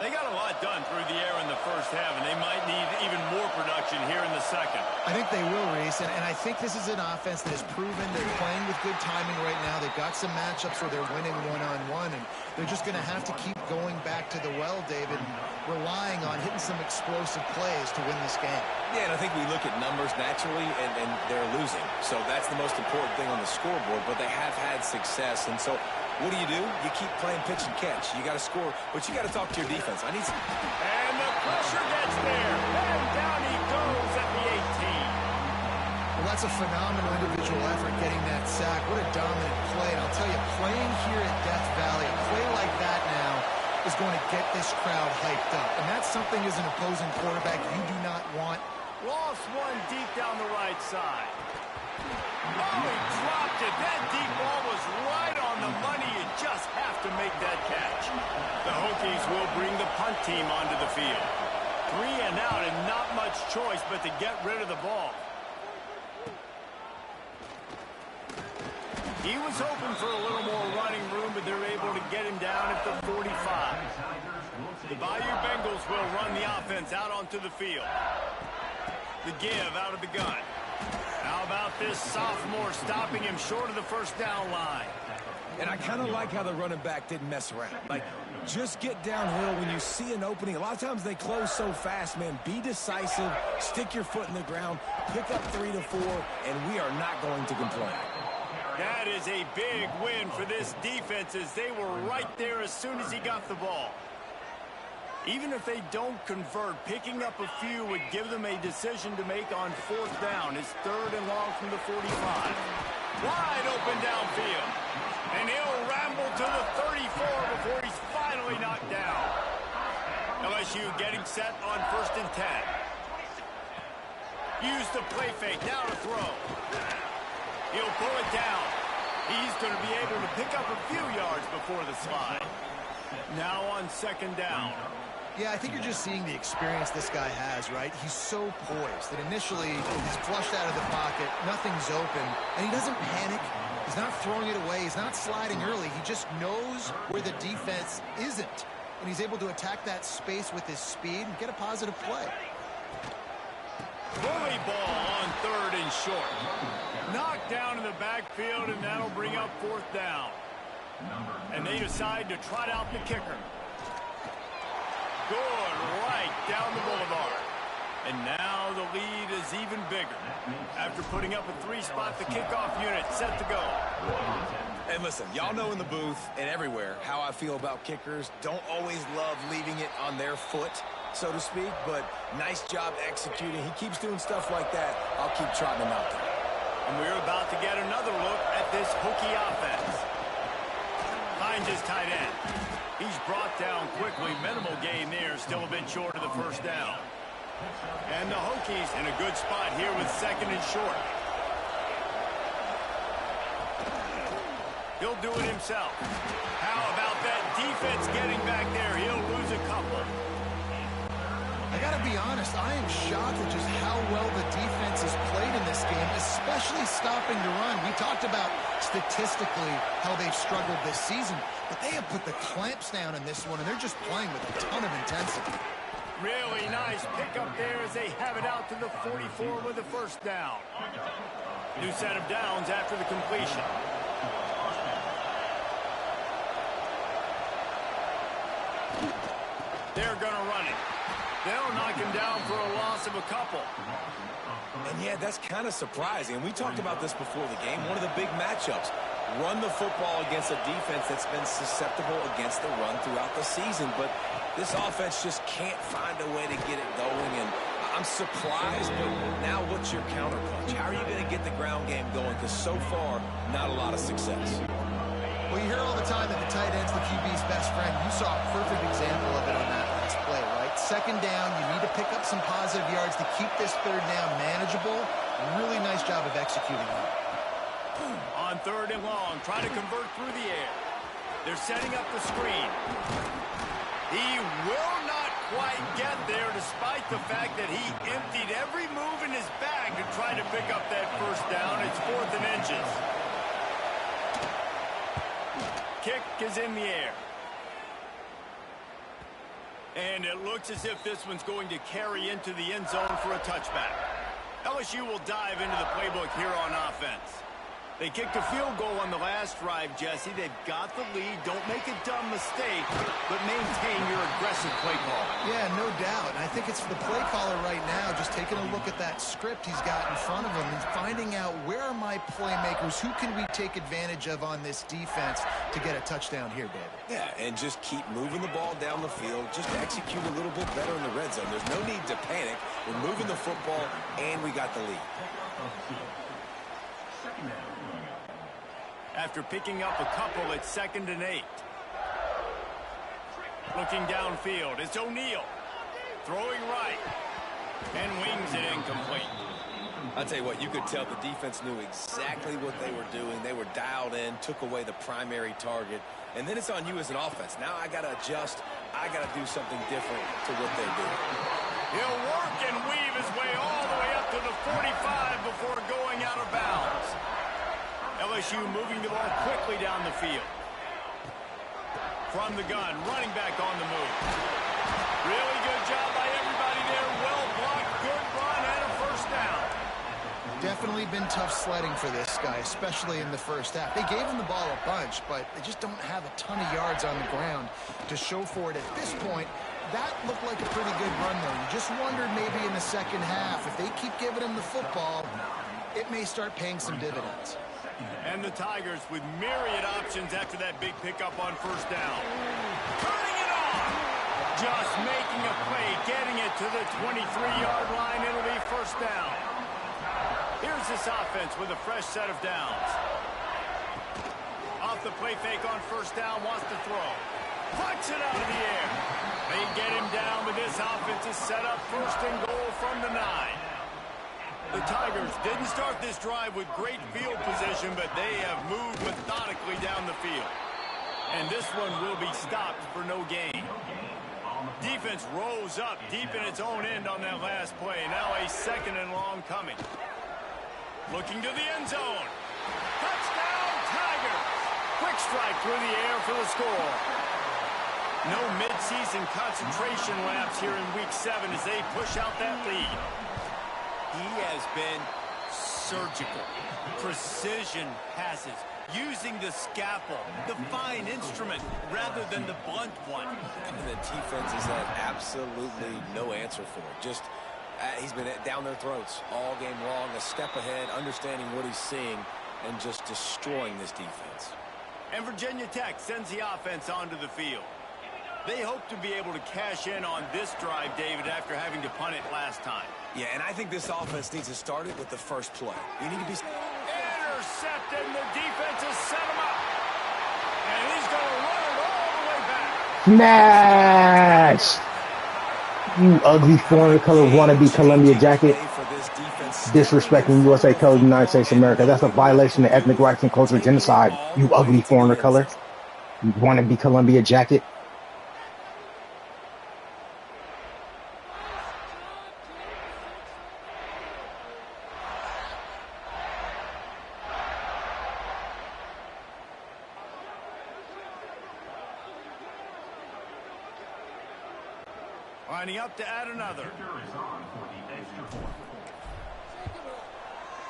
They got a lot done through the air in the first half, and they might need even more production here in the second. I think they will, Reese, and I think this is an offense that has proven they're playing with good timing right now. They've got some matchups where they're winning one-on-one, and they're just going to have to keep going back to the well, David, relying on hitting some explosive plays to win this game. Yeah, and I think we look at numbers naturally, and they're losing. So that's the most important thing on the scoreboard, but they have had success, and so what do? You keep playing pitch and catch. You got to score, but you got to talk to your defense. I need some. And the pressure gets there. And down he goes at the 18. Well, that's a phenomenal individual effort getting that sack. What a dominant play. And I'll tell you, playing here at Death Valley, a play like that now is going to get this crowd hyped up. And that's something as an opposing quarterback you do not want. Lost one deep down the right side. Oh, he dropped it. That deep ball was right on the money. You just have to make that catch. The Hokies will bring the punt team onto the field. 3 and out and not much choice but to get rid of the ball. He was hoping for a little more running room, but they're able to get him down at the 45. The Bayou Bengals will run the offense out onto the field. The give out of the gun. How about this sophomore stopping him short of the first down line? And I kind of like how the running back didn't mess around. Like, just get downhill when you see an opening. A lot of times they close so fast, man. Be decisive, stick your foot in the ground, pick up 3 to 4, and we are not going to complain. That is a big win for this defense as they were right there as soon as he got the ball. Even if they don't convert, picking up a few would give them a decision to make on 4th down. It's 3rd and long from the 45. Wide open downfield. And he'll ramble to the 34 before he's finally knocked down. LSU getting set on 1st and 10. Use the play fake. Now to throw. He'll pull it down. He's going to be able to pick up a few yards before the slide. Now on 2nd down. Yeah, I think you're just seeing the experience this guy has, right? He's so poised that initially he's flushed out of the pocket, nothing's open, and he doesn't panic. He's not throwing it away. He's not sliding early. He just knows where the defense isn't, and he's able to attack that space with his speed and get a positive play. Bully ball on 3rd and short. Knocked down in the backfield, and that'll bring up 4th down. And they decide to trot out the kicker. Good right down the boulevard. And now the lead is even bigger. After putting up a 3-spot, the kickoff unit set to go. And listen, y'all know in the booth and everywhere how I feel about kickers. Don't always love leaving it on their foot, so to speak, but nice job executing. He keeps doing stuff like that. I'll keep trotting him out there. And we're about to get another look at this Hokie offense. Finds his tight end. He's brought down quickly. Minimal gain there, still a bit short of the 1st down. And the Hokies in a good spot here with 2nd and short. He'll do it himself. How about that defense getting back there? He'll lose a couple. I got to be honest, I am shocked at just how well the defense has played in this game, especially stopping the run. We talked about statistically how they've struggled this season, but they have put the clamps down in this one, and they're just playing with a ton of intensity. Really nice pickup there as they have it out to the 44 with the 1st down. New set of downs after the completion. They're going to run it. They'll knock him down for a loss of a couple. And yeah, that's kind of surprising. And we talked about this before the game. One of the big matchups. Run the football against a defense that's been susceptible against the run throughout the season. But this offense just can't find a way to get it going. And I'm surprised, but now what's your counterpunch? How are you going to get the ground game going? Because so far, not a lot of success. Well, you hear all the time that the tight end's the QB's best friend. You saw a perfect example of it on that last play, right? 2nd down, you need to pick up some positive yards to keep this 3rd down manageable. Really nice job of executing that. On 3rd and long, trying to convert through the air. They're setting up the screen. He will not quite get there despite the fact that he emptied every move in his bag to try to pick up that 1st down. It's 4th and inches. Kick is in the air. And it looks as if this one's going to carry into the end zone for a touchback. LSU will dive into the playbook here on offense. They kicked a field goal on the last drive, Jesse. They've got the lead. Don't make a dumb mistake, but maintain your aggressive play call. Yeah, no doubt. And I think it's the play caller right now just taking a look at that script he's got in front of him and finding out where are my playmakers, who can we take advantage of on this defense to get a touchdown here, David. Yeah, and just keep moving the ball down the field. Just execute a little bit better in the red zone. There's no need to panic. We're moving the football, and we got the lead. After picking up a couple, it's 2nd and 8. Looking downfield, it's O'Neal. Throwing right. And wings it incomplete. I'll tell you what, you could tell the defense knew exactly what they were doing. They were dialed in, took away the primary target. And then it's on you as an offense. Now I got to adjust. I got to do something different to what they do. He'll work and weave his way all the way up to the 45 before going out of bounds. LSU moving the ball quickly down the field. From the gun, running back on the move. Really good job by everybody there. Well blocked, good run, and a 1st down. Definitely been tough sledding for this guy, especially in the 1st half. They gave him the ball a bunch, but they just don't have a ton of yards on the ground to show for it at this point. That looked like a pretty good run, though. You just wondered maybe in the 2nd half, if they keep giving him the football, it may start paying some dividends. And the Tigers with myriad options after that big pickup on 1st down. Turning it on! Just making a play, getting it to the 23-yard line. It'll be 1st down. Here's this offense with a fresh set of downs. Off the play fake on 1st down, wants to throw. Puts it out of the air. They get him down, but this offense is set up 1st and goal from the 9. The Tigers didn't start this drive with great field position, but they have moved methodically down the field. And this one will be stopped for no gain. Defense rose up deep in its own end on that last play. Now a 2nd and long coming. Looking to the end zone. Touchdown, Tigers! Quick strike through the air for the score. No midseason concentration laps here in Week 7 as they push out that lead. He has been so surgical, precision passes, using the scalpel, the fine instrument, rather than the blunt one. And the defense has had absolutely no answer for it. Just, he's been down their throats all game long, a step ahead, understanding what he's seeing, and just destroying this defense. And Virginia Tech sends the offense onto the field. They hope to be able to cash in on this drive, David, after having to punt it last time. Yeah, and I think this offense needs to start it with the first play. You need to be... Intercepted, and the defense has set him up. And he's going to run it all the way back. Smash! You ugly foreign color wannabe Columbia jacket. Disrespecting USA code, United States of America. That's a violation of ethnic rights and cultural genocide. You ugly foreigner color. You wannabe Columbia jacket. Lining up to add another.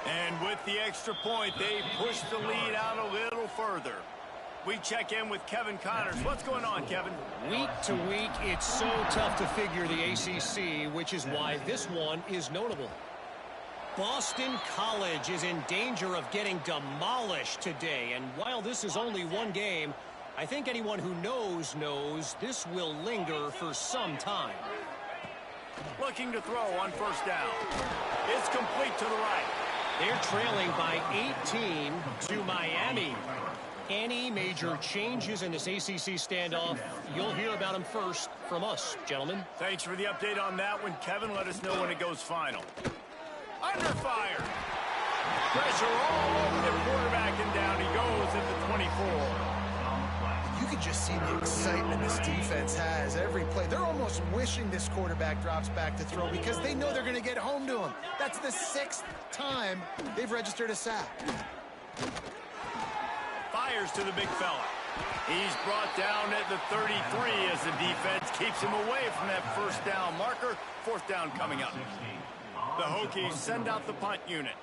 And with the extra point, they push the lead out a little further. We check in with Kevin Connors. What's going on, Kevin? Week to week, it's so tough to figure the ACC, which is why this one is notable. Boston College is in danger of getting demolished today. And while this is only one game, I think anyone who knows this will linger for some time. Looking to throw on first down. It's complete to the right. They're trailing by 18 to Miami. Any major changes in this ACC standoff, you'll hear about them first from us, gentlemen. Thanks for the update on that one, Kevin. Let us know when it goes final. Under fire. Pressure all over the quarterback, and down he goes at the 24. You can just see the excitement this defense has every play. They're almost wishing this quarterback drops back to throw because they know they're going to get home to him. That's the 6th time they've registered a sack. Fires to the big fella. He's brought down at the 33 as the defense keeps him away from that first down marker. 4th down coming up. The Hokies send out the punt unit.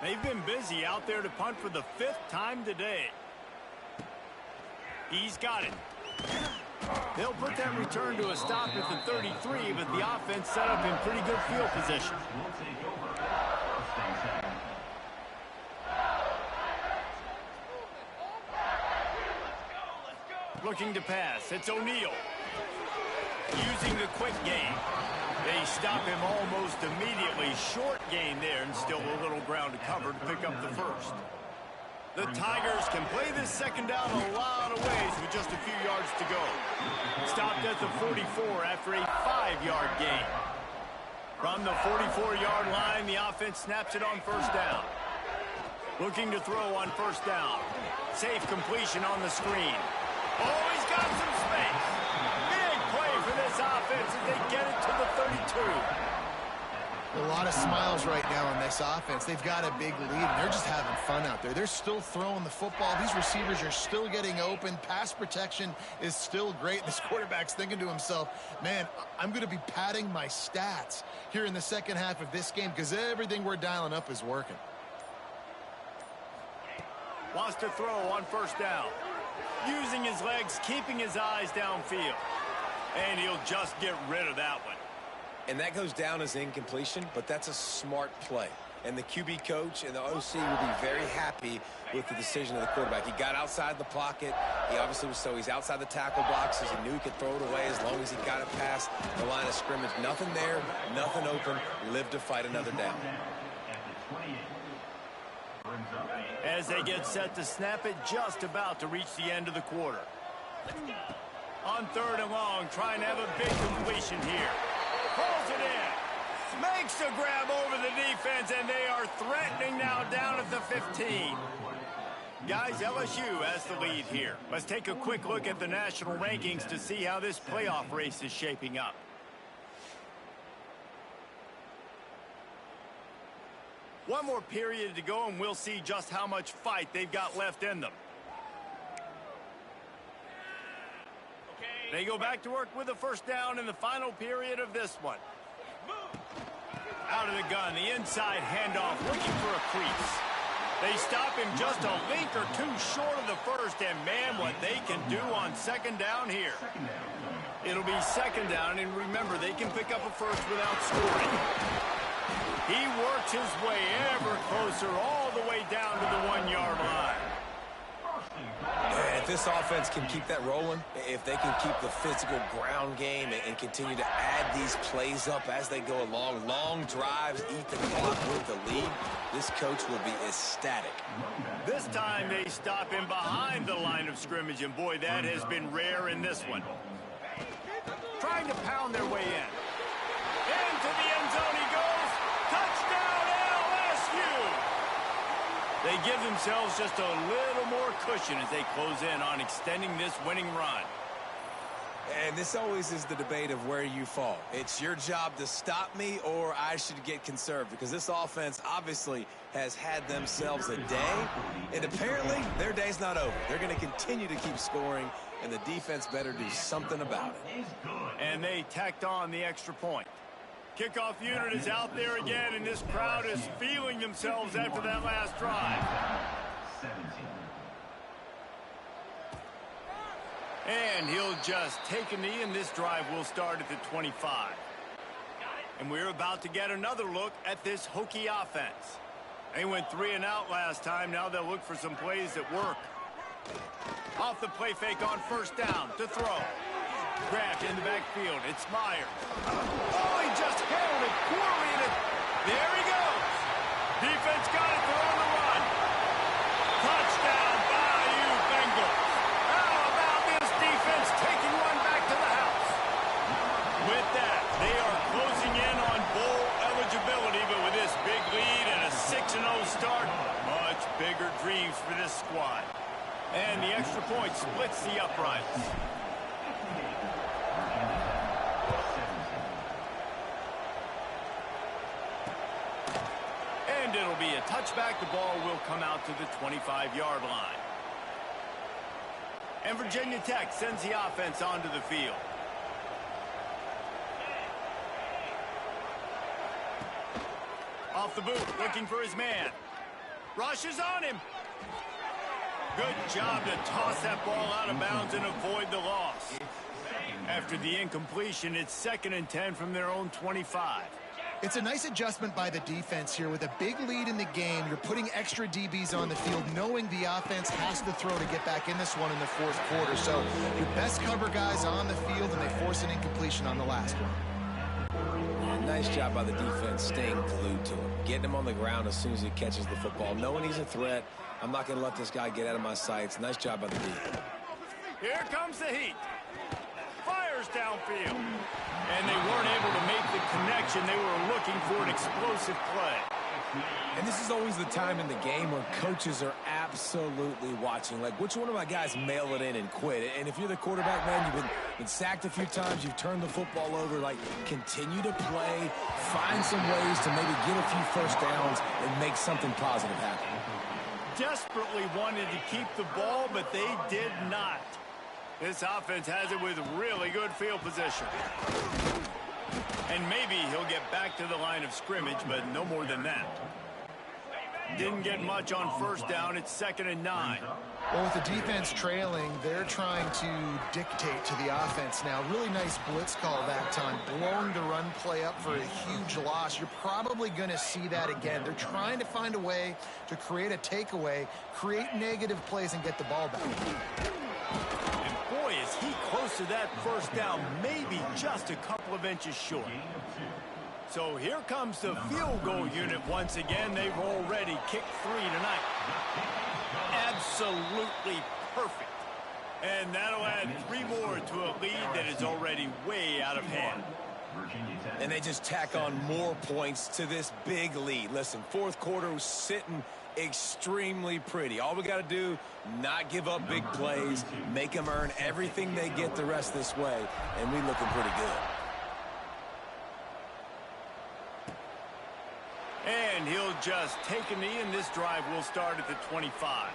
They've been busy out there to punt for the 5th time today. He's got it. They'll put that return to a stop at the 33, but the offense set up in pretty good field position. Looking to pass. It's O'Neal. Using the quick game. They stop him almost immediately. Short gain there, and still a little ground to cover to pick up the first. The Tigers can play this second down a lot of ways with just a few yards to go. Stopped at the 44 after a 5-yard gain. From the 44-yard line, the offense snaps it on first down. Looking to throw on first down. Safe completion on the screen. Oh, he's got some space. Big play for this offense as they get it to the 32. A lot of smiles right now on this offense. They've got a big lead, and they're just having fun out there. They're still throwing the football. These receivers are still getting open. Pass protection is still great. This quarterback's thinking to himself, man, I'm going to be padding my stats here in the second half of this game because everything we're dialing up is working. Wants to throw on first down. Using his legs, keeping his eyes downfield. And he'll just get rid of that one. And that goes down as incompletion, but that's a smart play. And the QB coach and the OC will be very happy with the decision of the quarterback. He got outside the pocket. He obviously was he's outside the tackle boxes. He knew he could throw it away as long as he got it past the line of scrimmage. Nothing there, nothing open. Live to fight another down. As they get set to snap it, just about to reach the end of the quarter. On 3rd and long, trying to have a big completion here. Pulls it in. Makes the grab over the defense, and they are threatening now down at the 15. Guys, LSU has the lead here. Let's take a quick look at the national rankings to see how this playoff race is shaping up. One more period to go, and we'll see just how much fight they've got left in them. They go back to work with a first down in the final period of this one. Out of the gun, the inside handoff, looking for a crease. They stop him just a link or two short of the first, and man, what they can do on second down here. It'll be second down, and remember, they can pick up a first without scoring. He works his way ever closer all the way down to the 1-yard line. And if this offense can keep that rolling, if they can keep the physical ground game and continue to add these plays up as they go along, long drives, eat the clock with the lead, this coach will be ecstatic. This time they stop him behind the line of scrimmage, and boy, that has been rare in this one. Trying to pound their way in. Into the end zone he goes. Touchdown, LSU! They give themselves just a little more cushion as they close in on extending this winning run. And this always is the debate of where you fall. It's your job to stop me, or I should get conserved, because this offense obviously has had themselves a day, and apparently their day's not over. They're going to continue to keep scoring, and the defense better do something about it. And they tacked on the extra point. Kickoff unit is out there again, and this crowd is feeling themselves after that last drive. And he'll just take a knee, and this drive will start at the 25. And we're about to get another look at this Hokie offense. They went 3 and out last time. Now they'll look for some plays that work. Off the play fake on first down to throw. Grabbed in the backfield. It's Myers. Oh, he just held it poorly. There he goes. Defense got it. They're on the run. Touchdown, Bayou Bengals. How about this defense taking one back to the house? With that, they are closing in on bowl eligibility, but with this big lead and a 6-0 start, much bigger dreams for this squad. And the extra point splits the uprights. And it'll be a touchback. The ball will come out to the 25-yard line. And Virginia Tech sends the offense onto the field. Off the boot, looking for his man. Rushes on him. Good job to toss that ball out of bounds and avoid the loss. After the incompletion, it's 2nd and 10 from their own 25. It's a nice adjustment by the defense here. With a big lead in the game, you're putting extra DBs on the field, knowing the offense has to throw to get back in this one in the 4th quarter. So your best cover guys on the field, and they force an incompletion on the last one. Nice job by the defense staying glued to him, getting him on the ground as soon as he catches the football, knowing he's a threat. I'm not going to let this guy get out of my sights. Nice job by the defense. Here comes the heat. Fires downfield. And they weren't able to make the connection. They were looking for an explosive play. And this is always the time in the game where coaches are absolutely watching. Like, which one of my guys mail it in and quit? And if you're the quarterback, man, you've been sacked a few times, you've turned the football over. Like, continue to play, find some ways to maybe get a few first downs and make something positive happen. Desperately wanted to keep the ball, but they did not. This offense has it with really good field position. And maybe he'll get back to the line of scrimmage, but no more than that. Didn't get much on first down. It's 2nd and 9. Well, with the defense trailing, they're trying to dictate to the offense now. Really nice blitz call that time, blowing the run play up for a huge loss. You're probably going to see that again. They're trying to find a way to create a takeaway, create negative plays, and get the ball back. And boy, is he close to that first down, maybe just a couple of inches short. So here comes the field goal unit once again. They've already kicked 3 tonight. Absolutely perfect. And that'll add 3 more to a lead that is already way out of hand. And they just tack on more points to this big lead. Listen, 4th quarter was sitting extremely pretty. All we got to do, not give up big plays, make them earn everything they get the rest this way, and we looking pretty good. And he'll just take a knee, and this drive will start at the 25.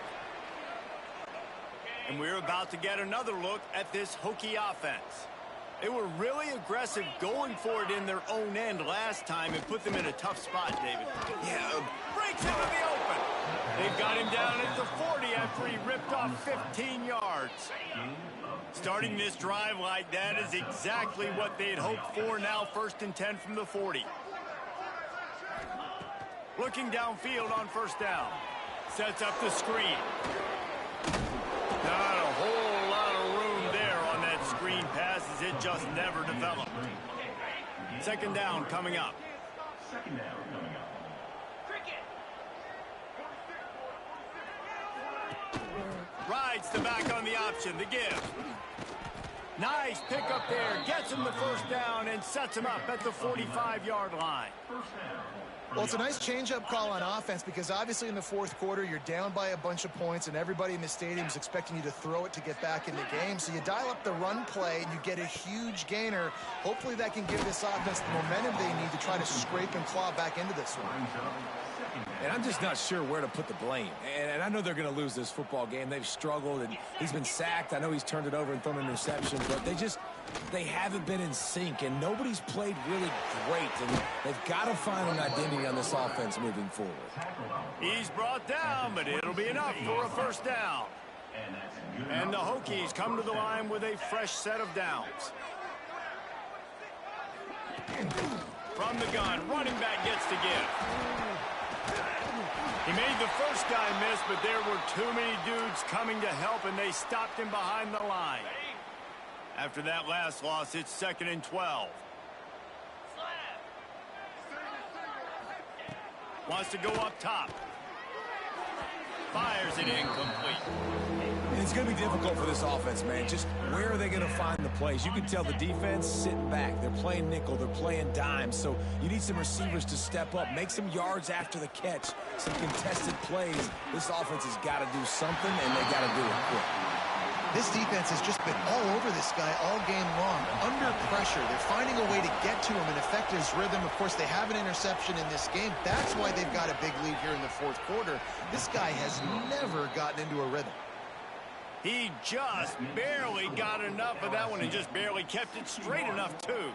And we're about to get another look at this Hokie offense. They were really aggressive going for it in their own end last time and put them in a tough spot, David. Yeah, Breaks into the open. They've got him down at the 40 after he ripped off 15 yards. Starting this drive like that is exactly what they had hoped for. Now 1st and 10 from the 40. Looking downfield on 1st down. Sets up the screen. Not a whole lot of room there on that screen pass as it just never developed. 2nd down coming up. Rides the back on the option, the give. Nice pickup there, gets him the 1st down and sets him up at the 45-yard line. Well, it's a nice change-up call on offense because obviously in the 4th quarter, you're down by a bunch of points and everybody in the stadium is expecting you to throw it to get back in the game. So you dial up the run play and you get a huge gainer. Hopefully that can give this offense the momentum they need to try to scrape and claw back into this one. And I'm just not sure where to put the blame. And I know they're going to lose this football game. They've struggled, and he's been sacked. I know he's turned it over and thrown an interception, but they haven't been in sync, and nobody's played really great. And they've got to find an identity on this offense moving forward. He's brought down, but it'll be enough for a 1st down. And the Hokies come to the line with a fresh set of downs. From the gun, running back gets to give. He made the 1st guy miss, but there were too many dudes coming to help, and they stopped him behind the line. After that last loss, it's 2nd and 12. Wants to go up top. Fires it incomplete. And it's going to be difficult for this offense, man. Just where are they going to find the plays? You can tell the defense sitting back. They're playing nickel. They're playing dime. So you need some receivers to step up, make some yards after the catch, some contested plays. This offense has got to do something, and they got to do it quick. This defense has just been all over this guy all game long. Under pressure, they're finding a way to get to him and affect his rhythm. Of course, they have an interception in this game. That's why they've got a big lead here in the 4th quarter. This guy has never gotten into a rhythm. He just barely got enough of that one and just barely kept it straight enough, too.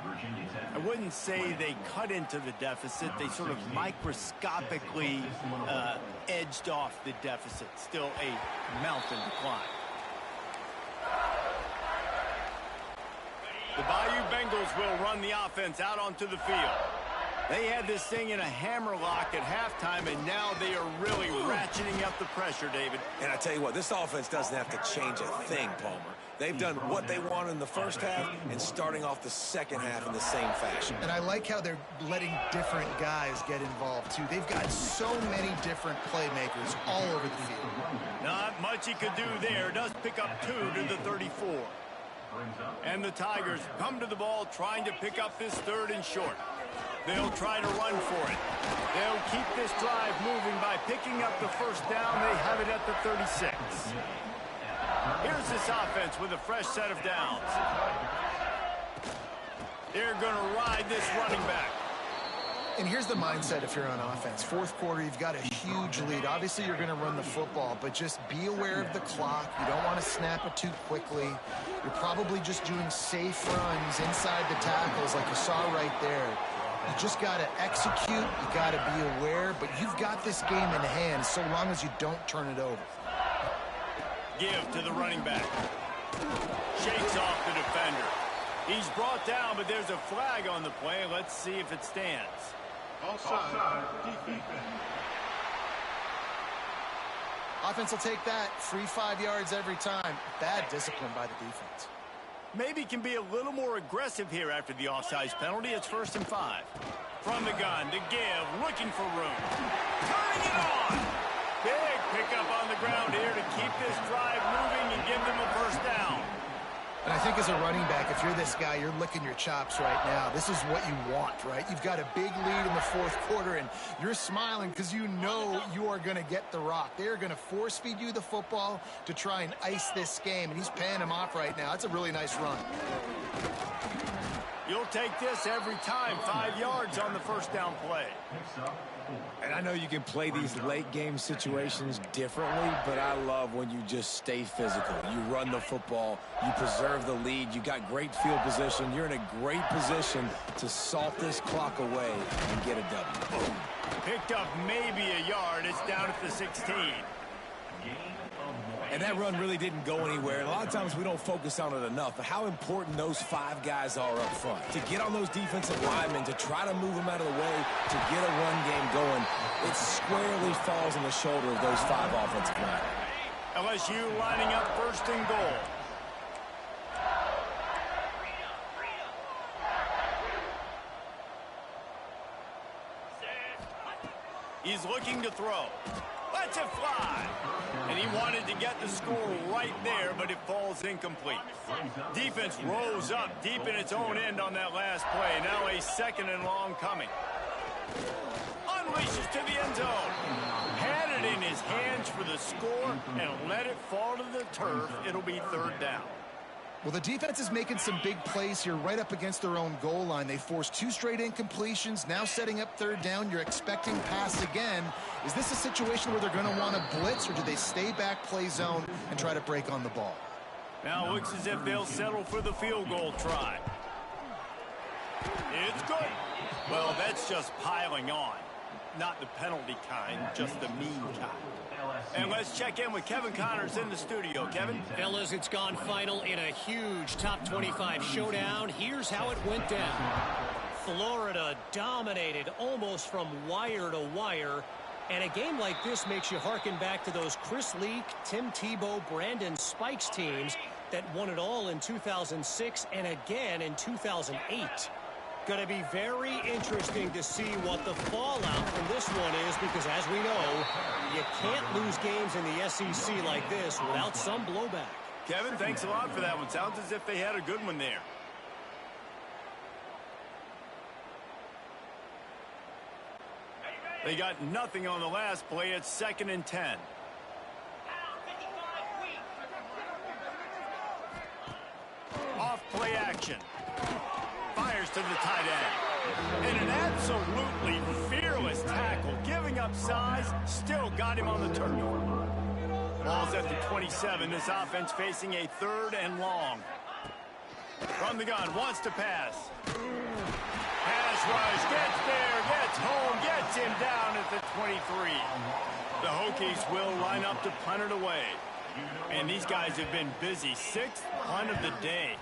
I wouldn't say they cut into the deficit. They sort of microscopically edged off the deficit. Still a mountain to climb. The Bayou Bengals will run the offense out onto the field. They had this thing in a hammerlock at halftime, and now they are really ratcheting up the pressure, David. And I tell you what, this offense doesn't have to change a thing, Palmer. They've done what they wanted in the 1st half and starting off the 2nd half in the same fashion. And I like how they're letting different guys get involved, too. They've got so many different playmakers all over the field. Not much he could do there. Does pick up 2 to the 34. And the Tigers come to the ball trying to pick up this 3rd and short. They'll try to run for it. They'll keep this drive moving by picking up the 1st down. They have it at the 36. Here's this offense with a fresh set of downs. They're going to ride this running back. And here's the mindset if you're on offense. 4th quarter, you've got a huge lead. Obviously, you're going to run the football, but just be aware of the clock. You don't want to snap it too quickly. You're probably just doing safe runs inside the tackles like you saw right there. You just got to execute. You got to be aware, but you've got this game in hand so long as you don't turn it over. Give to the running back. Shakes off the defender. He's brought down, but there's a flag on the play. Let's see if it stands. Offside. Offense will take that. Free 5 yards every time. Bad discipline by the defense. Maybe can be a little more aggressive here after the offsides penalty. It's 1st and 5. From the gun to give, looking for room. Turning it on. Big pickup on the ground here to keep this drive moving and give them a 1st down. And I think as a running back, if you're this guy, you're licking your chops right now. This is what you want, right? You've got a big lead in the 4th quarter, and you're smiling because you know you are going to get the rock. They're going to force feed you the football to try and ice this game, and he's paying him off right now. That's a really nice run. You'll take this every time. 5 yards on the 1st down play. And I know you can play these late game situations differently, but I love when you just stay physical. You run the football, you preserve the lead, you got great field position. You're in a great position to salt this clock away and get a W. Picked up maybe a yard. It's down at the 16. And that run really didn't go anywhere. And a lot of times we don't focus on it enough, but how important those 5 guys are up front. To get on those defensive linemen, to try to move them out of the way, to get a run game going, it squarely falls on the shoulder of those 5 offensive linemen. LSU lining up first and goal. He's looking to throw. Lets it fly. And he wanted to get the score right there, but it falls incomplete. Defense rose up deep in its own end on that last play. Now a 2nd and long coming. Unleashes to the end zone. Had it in his hands for the score and let it fall to the turf. It'll be 3rd down. Well, the defense is making some big plays here right up against their own goal line. They forced 2 straight incompletions, now setting up 3rd down. You're expecting pass again. Is this a situation where they're going to want to blitz, or do they stay back, play zone, and try to break on the ball? Now it looks as if they'll settle for the field goal try. It's good. Well, that's just piling on. Not the penalty kind, just the mean kind. And let's check in with Kevin Connors in the studio. Kevin? Fellas, it's gone final in a huge top 25 showdown. Here's how it went down. Florida dominated almost from wire to wire. And a game like this makes you harken back to those Chris Leak, Tim Tebow, Brandon Spikes teams that won it all in 2006 and again in 2008. Going to be very interesting to see what the fallout from this one is, because as we know, you can't lose games in the SEC like this without some blowback. Kevin, thanks a lot for that one. Sounds as if they had a good one there. They got nothing on the last play. It's 2nd and 10. Off play action. Fires to the tight end. And an absolutely fearless tackle. Giving up size, still got him on the turf. Ball's at the 27. This offense facing a 3rd and long. From the gun, wants to pass. Pass rush, gets there, gets home, gets him down at the 23. The Hokies will line up to punt it away. And these guys have been busy. 6th punt of the day.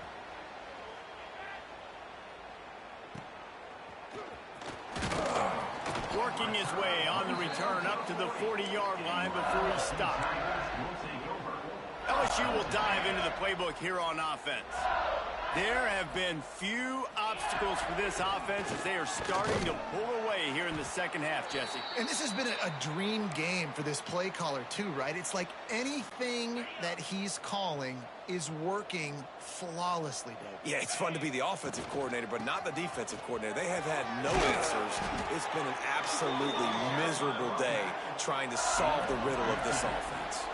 Working his way on the return up to the 40-yard line before he stopped. LSU will dive into the playbook here on offense. There have been few obstacles for this offense as they are starting to pull away here in the 2nd half, Jesse. And this has been a dream game for this play caller too, right? It's like anything that he's calling is working flawlessly, Dave. Yeah, it's fun to be the offensive coordinator, but not the defensive coordinator. They have had no answers. It's been an absolutely miserable day trying to solve the riddle of this offense.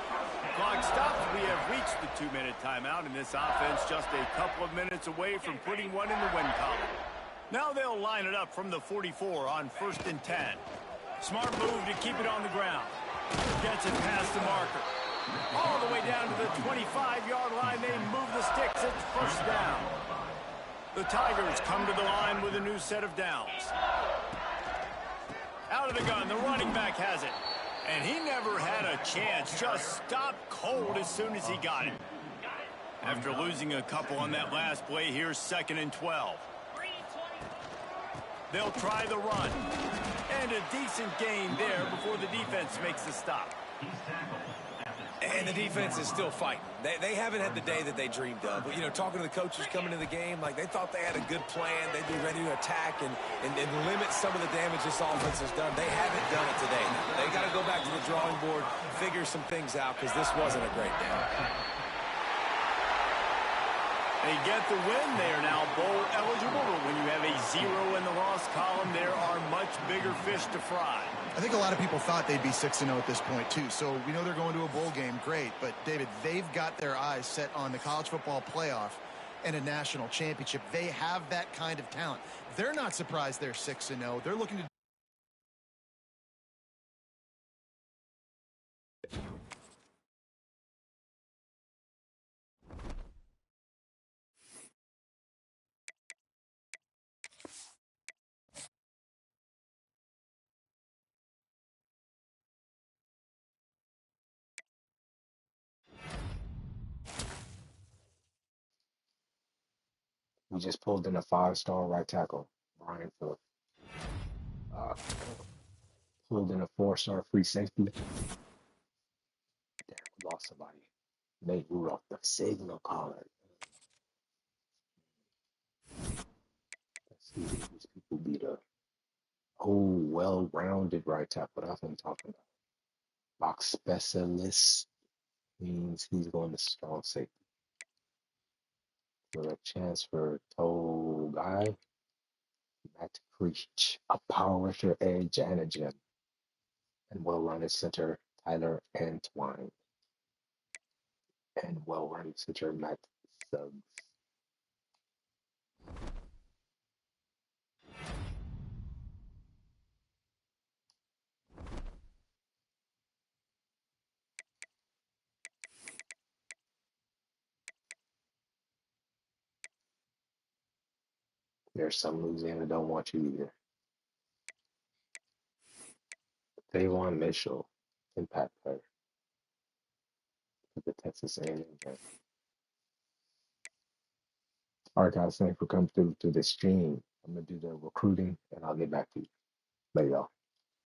Clock stops. We have reached the 2-minute timeout, and this offense just a couple of minutes away from putting one in the win column. Now they'll line it up from the 44 on 1st and 10. Smart move to keep it on the ground. Gets it past the marker. All the way down to the 25-yard line. They move the sticks. It's 1st down. The Tigers come to the line with a new set of downs. Out of the gun, the running back has it. And he never had a chance. Just stopped cold as soon as he got it. After losing a couple on that last play, here's 2nd and 12. They'll try the run. And a decent gain there before the defense makes the stop. And the defense is still fighting. They haven't had the day that they dreamed of. But, you know, talking to the coaches coming into the game, like they thought they had a good plan. They'd be ready to attack and limit some of the damage this offense has done. They haven't done it today. They got to go back to the drawing board, figure some things out, because this wasn't a great day. They get the win. They are now bowl eligible, but when you have a 0 in the loss column, there are much bigger fish to fry. I think a lot of people thought they'd be 6-0 at this point, too. So we know they're going to a bowl game. Great. But, David, they've got their eyes set on the college football playoff and a national championship. They have that kind of talent. They're not surprised they're 6-0. They're looking to We just pulled in a 5-star right tackle, Brian Phillips. Uh, pulled in a 4-star free safety. Damn, we lost somebody. Nate Rudolph, the signal caller. Let's see who these people be the well-rounded right tackle. That's what I'm talking about. Box specialist means he's going to strong safety. With a chance for toe guy, Matt Creech, a power rusher edge and a gem, and well-rounded center Tyler Antwine, and well-rounded center Matt Suggs. There's some Louisiana don't want you either. Davon Mitchell, impact player for the Texas A&M game. All right, guys, thanks for coming through to this stream. I'm gonna do the recruiting, and I'll get back to you. Later, y'all.